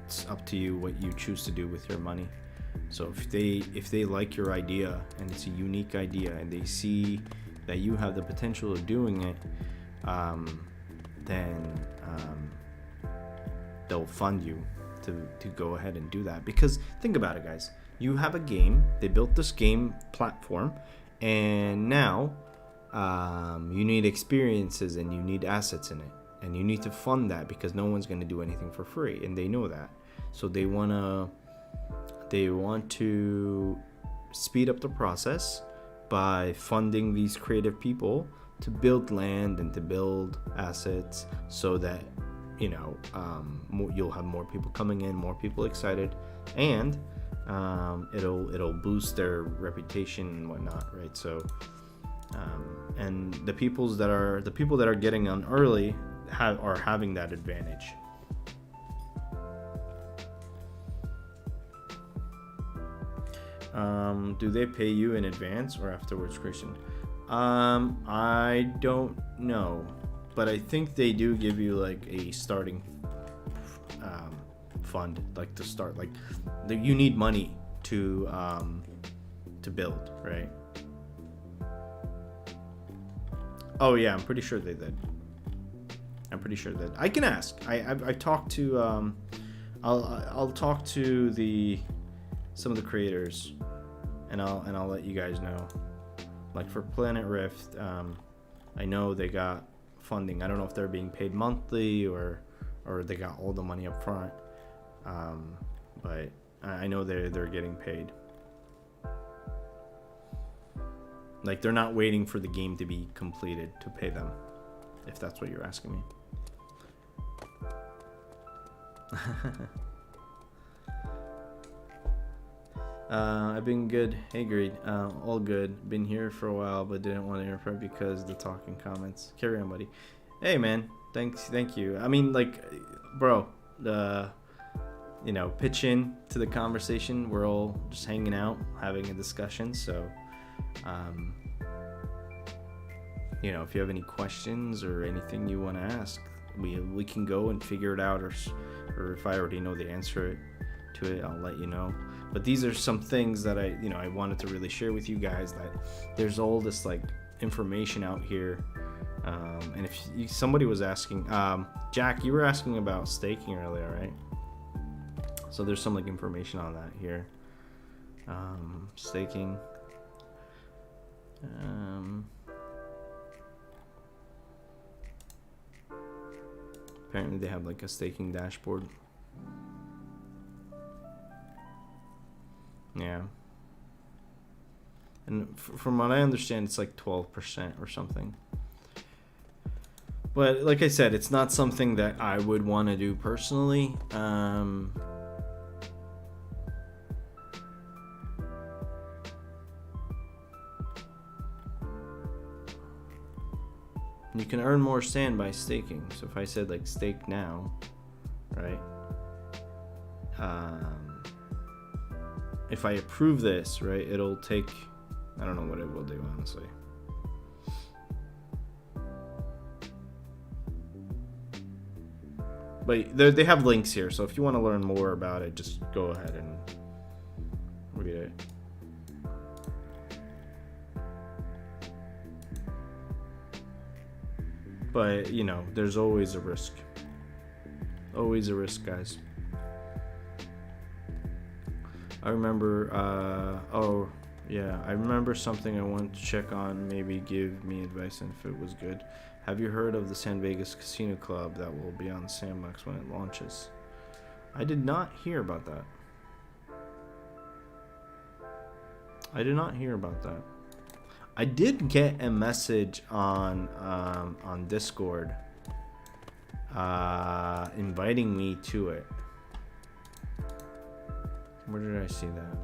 it's up to you what you choose to do with your money. So if they like your idea and it's a unique idea and they see that you have the potential of doing it, then they'll fund you to go ahead and do that. Because think about it, guys. You have a game. They built this game platform, and now you need experiences and you need assets in it, and you need to fund that because no one's going to do anything for free, and they know that. So they want to speed up the process by funding these creative people to build land and to build assets, so that you'll have more people coming in, more people excited, and it'll boost their reputation and whatnot, right? So and the people that are getting on early are having that advantage. Do they pay you in advance or afterwards, Christian? I don't know, but I think they do give you like a starting fund, like to start. Like you need money to build, right? Oh yeah, I'm pretty sure they did. I'm pretty sure that I can ask. I talked to I'll talk to some of the creators, and I'll let you guys know. Like for Planet Rift, I know they got funding. I don't know if they're being paid monthly or they got all the money up front, but I know they're getting paid. Like they're not waiting for the game to be completed to pay them, if that's what you're asking me. I've been good. Hey, great. All good. Been here for a while, but didn't want to interrupt because the talking comments. Carry on, buddy. Hey, man. Thank you. I mean, like, bro, pitch in to the conversation. We're all just hanging out, having a discussion. So, if you have any questions or anything you want to ask, we can go and figure it out, or if I already know the answer to it, I'll let you know. But these are some things that I wanted to really share with you guys, that there's all this like information out here. And if somebody was asking, Jack, you were asking about staking earlier, right? So there's some like information on that here. Staking. Apparently they have like a staking dashboard. Yeah. And from what I understand, it's like 12% or something. But like I said, it's not something that I would want to do personally. You can earn more sand by staking. So if I said like stake now, right? If I approve this, right, it'll take, I don't know what it will do, honestly. But they have links here, so if you want to learn more about it, just go ahead and read it. But, there's always a risk. Always a risk, guys. I remember, I remember something I wanted to check on, maybe give me advice on if it was good. Have you heard of the San Vegas Casino Club that will be on Sandbox when it launches? I did not hear about that. I did not hear about that. I did get a message on Discord inviting me to it. Where did I see that?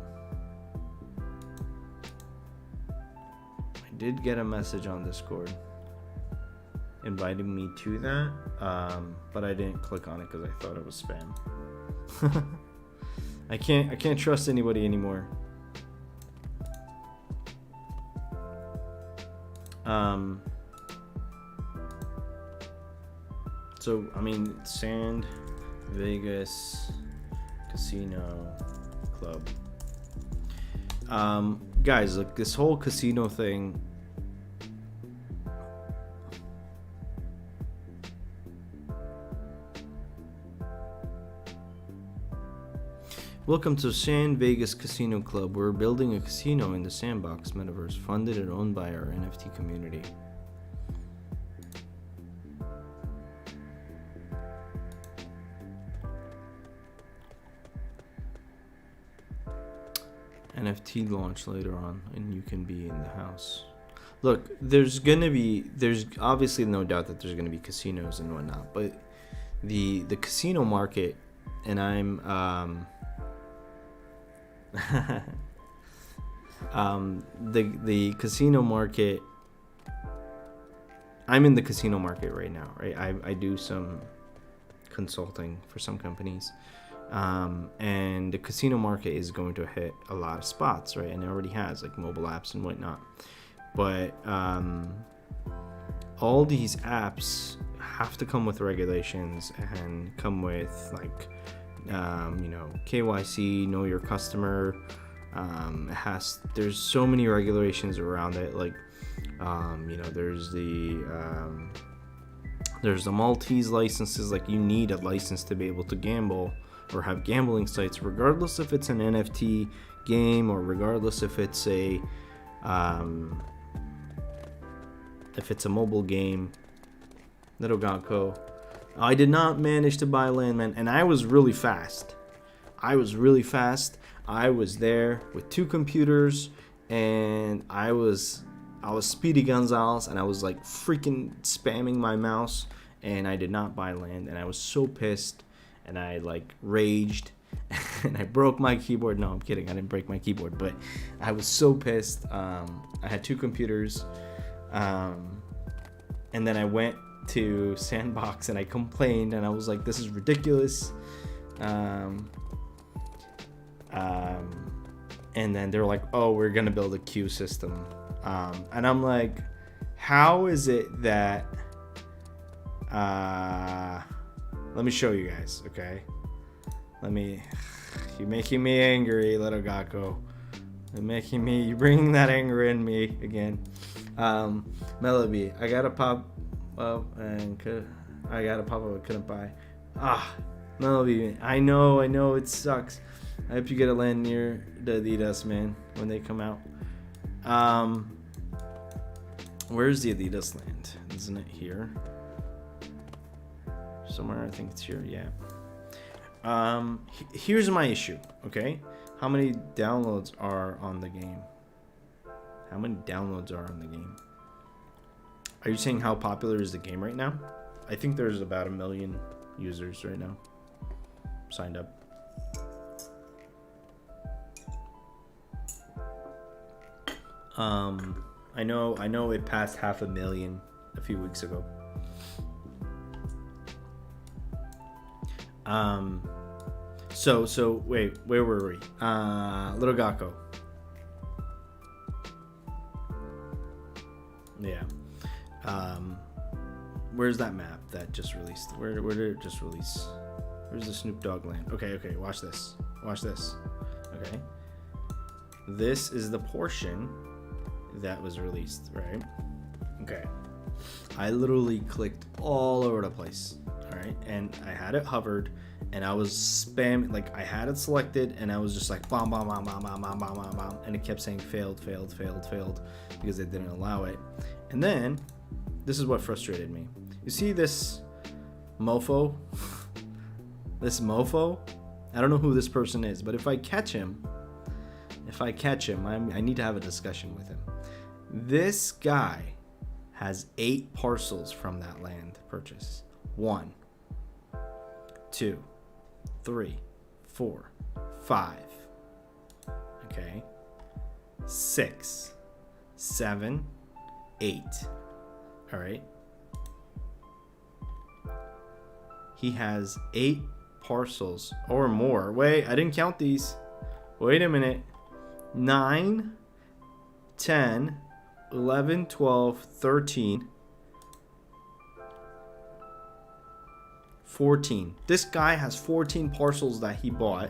I did get a message on Discord inviting me to that, but I didn't click on it because I thought it was spam. I can't trust anybody anymore. So I mean, San Vegas Casino Club. Guys, like this whole casino thing. Welcome to San Vegas Casino Club. We're building a casino in the Sandbox metaverse, funded and owned by our NFT community. NFT launch later on, and you can be in the house. Look, there's obviously no doubt that there's gonna be casinos and whatnot, but the casino market, and I'm the casino market. I'm in the casino market right now, right? I do some consulting for some companies, and the casino market is going to hit a lot of spots, right? And it already has, like mobile apps and whatnot. But all these apps have to come with regulations and come with like KYC, know your customer. There's so many regulations around it, like there's the Maltese licenses. Like, you need a license to be able to gamble or have gambling sites, regardless if it's an NFT game or regardless if it's a mobile game. Little Gonko. I did not manage to buy land, man, and I was really fast. I was there with 2 computers, and I was Speedy Gonzalez, and I was like freaking spamming my mouse, and I did not buy land, and I was so pissed, and I like raged, and I broke my keyboard. No, I'm kidding, I didn't break my keyboard, but I was so pissed. I had 2 computers, and then I went to Sandbox and I complained, and I was like, this is ridiculous. And then they're like, oh, we're gonna build a queue system. And I'm like, how is it that let me show you guys, okay? You're making me angry, Little Gakko. You're bringing that anger in me again. Melody, I gotta pop up, I couldn't buy. Melody, I know it sucks. I hope you get a land near the Adidas, man, when they come out. Where's the Adidas land? Isn't it here? Somewhere, I think it's here, yeah. Here's my issue, okay? How many downloads are on the game? Are you saying how popular is the game right now? I think there's about 1 million users right now signed up. I know it passed 500,000 a few weeks ago. So wait, where were we? Little Gakko. Yeah. Where's that map that just released? Where did it just release? Where's the Snoop Dogg land? Okay, watch this. Okay. This is the portion that was released, right? Okay. I literally clicked all over the place, all right? And I had it hovered, and I was spamming, like I had it selected, and I was just like bomb, and it kept saying failed, because they didn't allow it. And then, this is what frustrated me. You see this mofo? I don't know who this person is, but if I catch him, I need to have a discussion with him. This guy has 8 parcels from that land purchase. 1, 2, 3, 4, 5. Okay. 6, 7, 8. All right. He has 8 parcels or more. Wait, I didn't count these. Wait a minute. 9, 10, 11, 12, 13, 14. This guy has 14 parcels that he bought.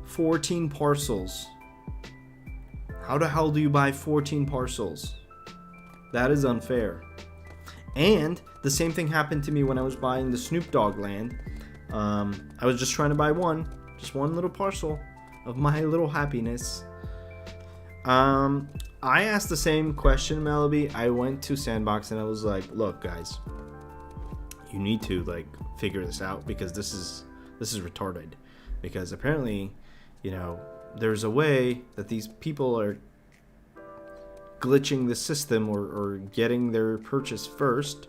14 parcels. How the hell do you buy 14 parcels? That is unfair. And the same thing happened to me when I was buying the Snoop Dogg land. I was just trying to buy one little parcel of my little happiness. I asked the same question, Melody. I went to Sandbox and I was like, look guys, you need to like figure this out, because this is retarded. Because apparently, there's a way that these people are glitching the system or getting their purchase first.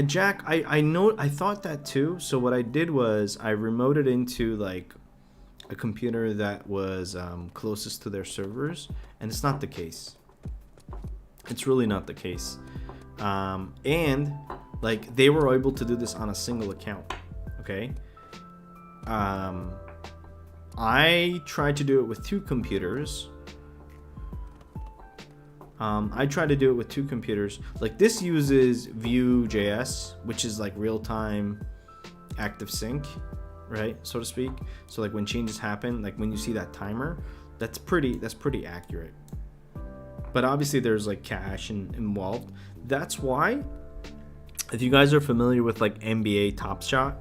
Jack, I thought that too. So what I did was I remoted into like a computer that was closest to their servers, and it's not the case. It's really not the case. And like they were able to do this on a single account. Okay. I tried to do it with two computers. Like this uses Vue.js, which is like real-time active sync, right, so to speak. So like when changes happen, like when you see that timer, that's pretty accurate. But obviously there's like cache involved. That's why, if you guys are familiar with like NBA Top Shot,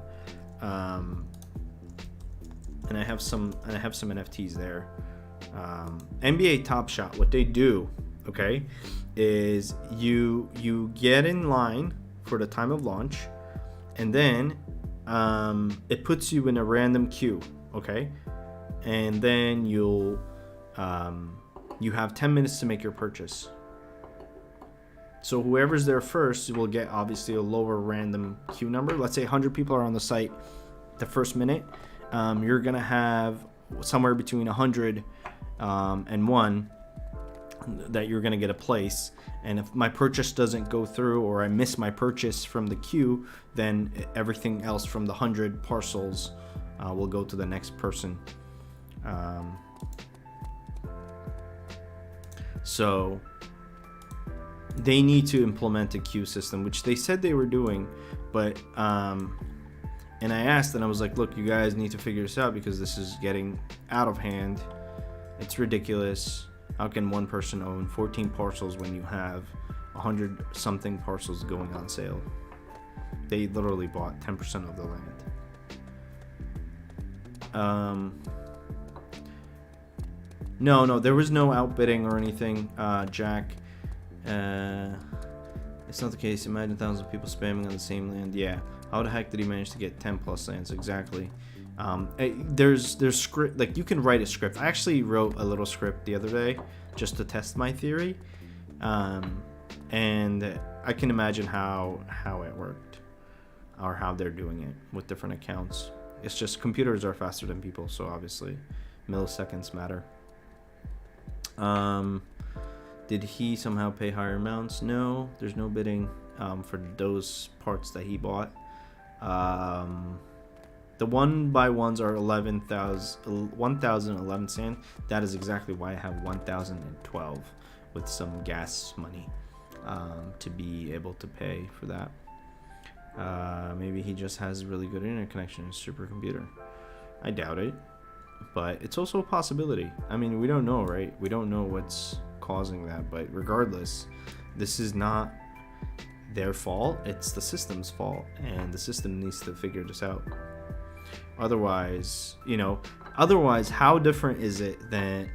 and I have some NFTs there. NBA Top Shot, what they do, okay, is you get in line for the time of launch, and then it puts you in a random queue, okay, and then you have 10 minutes to make your purchase. So whoever's there first will get obviously a lower random queue number. Let's say 100 people are on the site the first minute. You're gonna have somewhere between 100 and 1 that you're gonna get a place. And if my purchase doesn't go through, or I miss my purchase from the queue, then everything else from the 100 parcels will go to the next person. So they need to implement a queue system, which they said they were doing, but and I asked, and I was like, look, you guys need to figure this out because this is getting out of hand. It's ridiculous. How can one person own 14 parcels when you have 100 something parcels going on sale? They literally bought 10% of the land. No, there was no outbidding or anything, Jack. It's not the case. Imagine thousands of people spamming on the same land. Yeah. How the heck did he manage to get 10 plus lands? Exactly. There's script, like you can write a script. I actually wrote a little script the other day just to test my theory, and I can imagine how it worked, or how they're doing it with different accounts. It's just computers are faster than people, so obviously milliseconds matter. Did he somehow pay higher amounts? No, there's no bidding for those parts that he bought. The 1x1s are 1,011 sand. That is exactly why I have 1,012 with some gas money to be able to pay for that. Maybe he just has a really good internet connection in his supercomputer. I doubt it, but it's also a possibility. I mean, we don't know, right? We don't know what's causing that, but regardless, this is not their fault. It's the system's fault, and the system needs to figure this out. Otherwise, how different is it than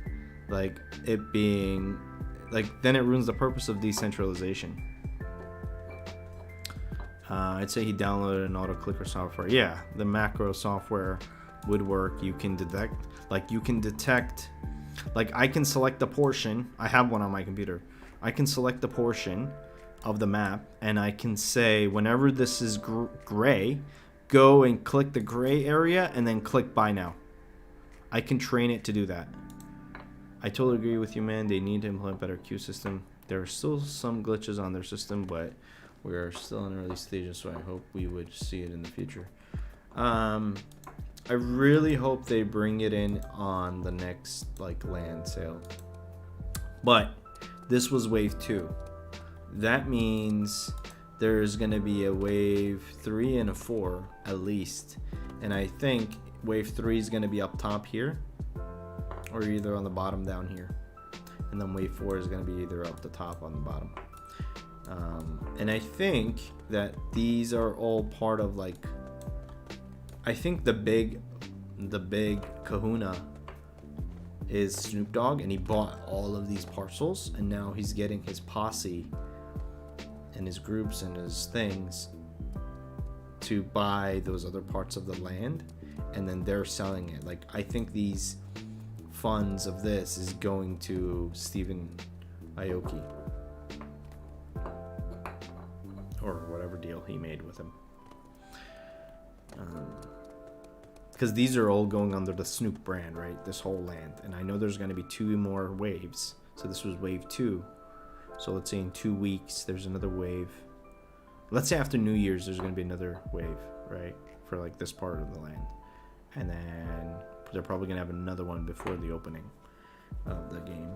like it being like, then it ruins the purpose of decentralization. I'd say he downloaded an auto clicker software. Yeah, the macro software would work. You can detect, like I can select the portion. I have one on my computer. I can select the portion of the map, and I can say whenever this is gray, go and click the gray area and then click buy now. I can train it to do that. I totally agree with you, man. They need to implement better queue system. There are still some glitches on their system, but we are still in early stages, so I hope we would see it in the future. I really hope they bring it in on the next like land sale. But this was wave 2. That means there's going to be a wave 3 and a 4 at least. And I think wave 3 is going to be up top here, or either on the bottom down here. And then wave 4 is going to be either up the top on the bottom. And I think that these are all part of like, I think the big kahuna is Snoop Dogg, and he bought all of these parcels, and now he's getting his posse and his groups and his things to buy those other parts of the land, and then they're selling it. Like, I think these funds of this is going to Stephen Aoki or whatever deal deal he made with him. Because these are all going under the Snoop brand, right? This whole land. And I know there's going to be 2 more waves. So this was wave 2. So let's say in 2 weeks, there's another wave. Let's say after New Year's, there's going to be another wave, right? For like this part of the land. And then they're probably going to have another one before the opening of the game.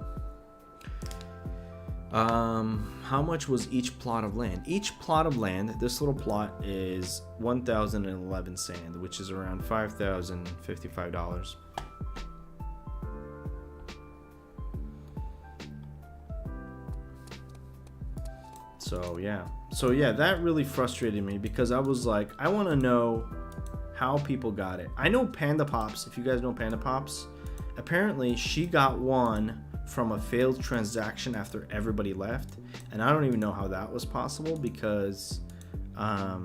How much was each plot of land? Each plot of land, this little plot is 1,011 sand, which is around $5,055. So yeah, that really frustrated me because I was like, I want to know how people got it. I know Panda Pops, if you guys know Panda Pops, apparently she got one from a failed transaction after everybody left, and I don't even know how that was possible because I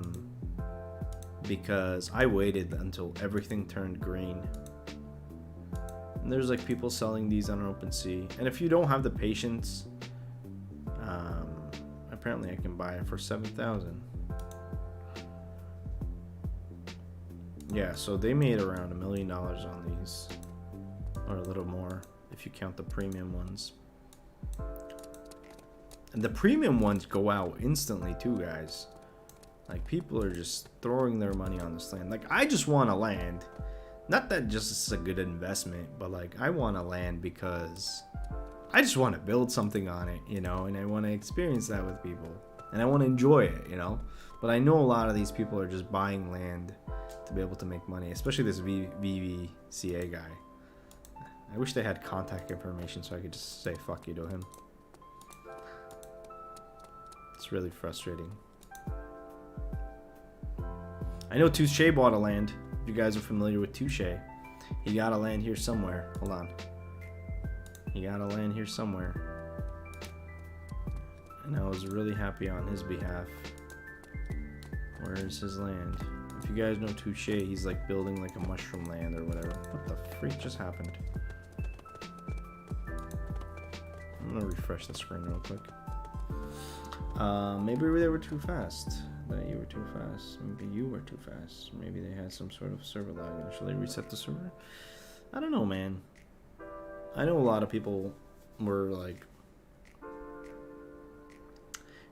waited until everything turned green. And there's like people selling these on OpenSea, and if you don't have the patience, apparently I can buy it for 7,000. Yeah, so they made around $1 million on these, or a little more if you count the premium ones. And the premium ones go out instantly too, guys. Like, people are just throwing their money on this land. Like, I just want a land. Not that just it's a good investment, but like, I want a land because I just want to build something on it, you know, and I want to experience that with people. And I want to enjoy it, you know. But I know a lot of these people are just buying land to be able to make money, especially this VVCA guy. I wish they had contact information so I could just say fuck you to him. It's really frustrating. I know Touche bought a land. If you guys are familiar with Touche, he got a land here somewhere. Hold on. He got a land here somewhere. And I was really happy on his behalf. Where is his land? If you guys know Touche, he's like building like a mushroom land or whatever. What the freak just happened? I'm gonna refresh the screen real quick. Maybe they were too fast. That you were too fast. Maybe you were too fast. Maybe they had some sort of server lag. Should they reset the server? I don't know, man. I know a lot of people were like,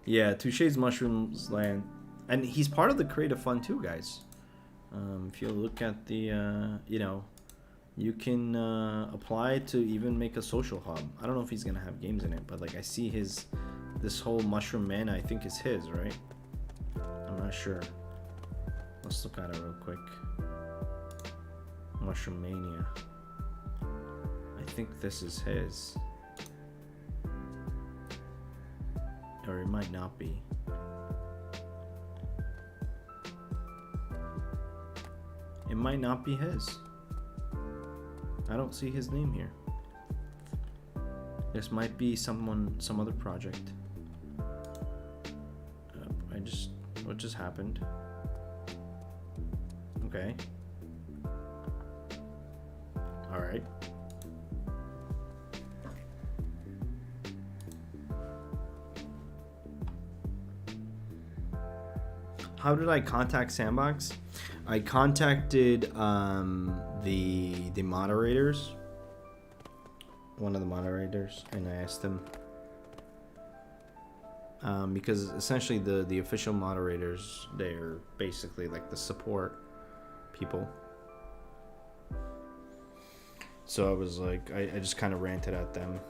yeah, Touche's Mushrooms land, and he's part of the Creative Fund too, guys. If you look at the, you know, you can apply to even make a social hub. I don't know if he's gonna have games in it, but like I see this whole Mushroom Man, I think is his, right? I'm not sure. Let's look at it real quick. Mushroom Mania. I think this is his. Or it might not be. It might not be his. I don't see his name here. This might be some other project. What just happened? Okay. All right. How did I contact Sandbox? I contacted the moderators, one of the moderators, and I asked them because essentially the official moderators, they're basically like the support people. So I was like, I just kind of ranted at them,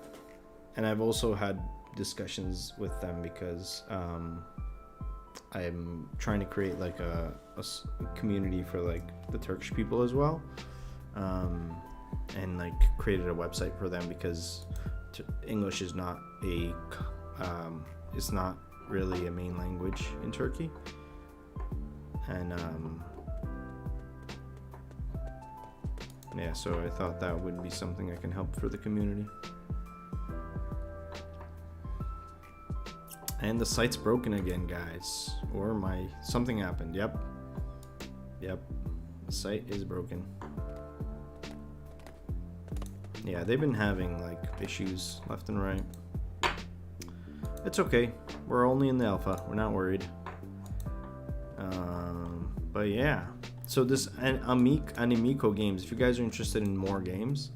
and I've also had discussions with them because I'm trying to create like a community for like the Turkish people as well, and like created a website for them because English is not it's not really a main language in Turkey, and yeah, so I thought that would be something I can help for the community. And the site's broken again, guys. Or something happened. Yep. The site is broken. Yeah, they've been having like issues left and right. It's okay. We're only in the alpha. We're not worried. But yeah, so this Animico games, if you guys are interested in more games,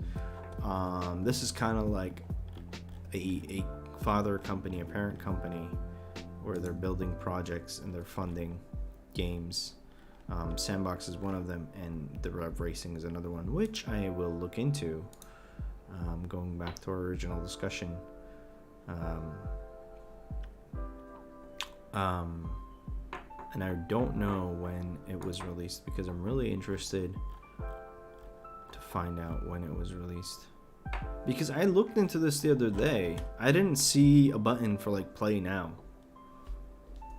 this is kind of like a father company, a parent company, where they're building projects and they're funding games. Sandbox is one of them, and the Rev Racing is another one, which I will look into. Going back to our original discussion. And I don't know when it was released, because I'm really interested to find out when it was released. Because I looked into this the other day, I didn't see a button for like play now.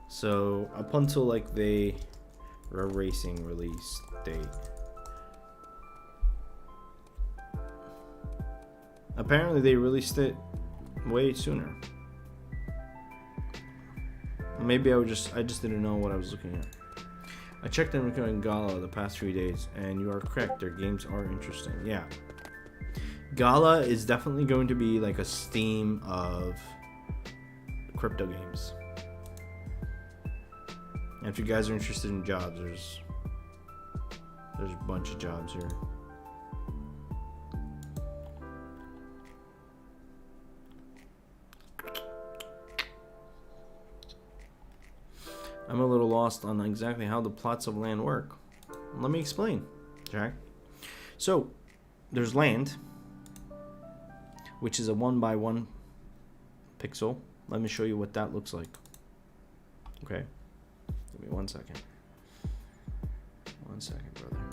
So up until like the Rev Racing release date, apparently they released it way sooner. Maybe I just didn't know what I was looking at. I checked in with Gala the past 3 days, and you are correct. Their games are interesting. Yeah, Gala is definitely going to be like a Steam of crypto games. And if you guys are interested in jobs, there's a bunch of jobs here. I'm a little lost on exactly how the plots of land work. Let me explain, Jack. So, there's land, which is a 1x1 pixel. Let me show you what that looks like. Okay, give me 1 second. 1 second, brother.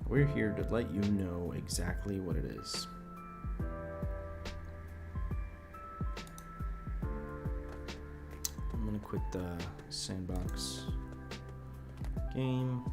We're here to let you know exactly what it is. I'm gonna quit the Sandbox game.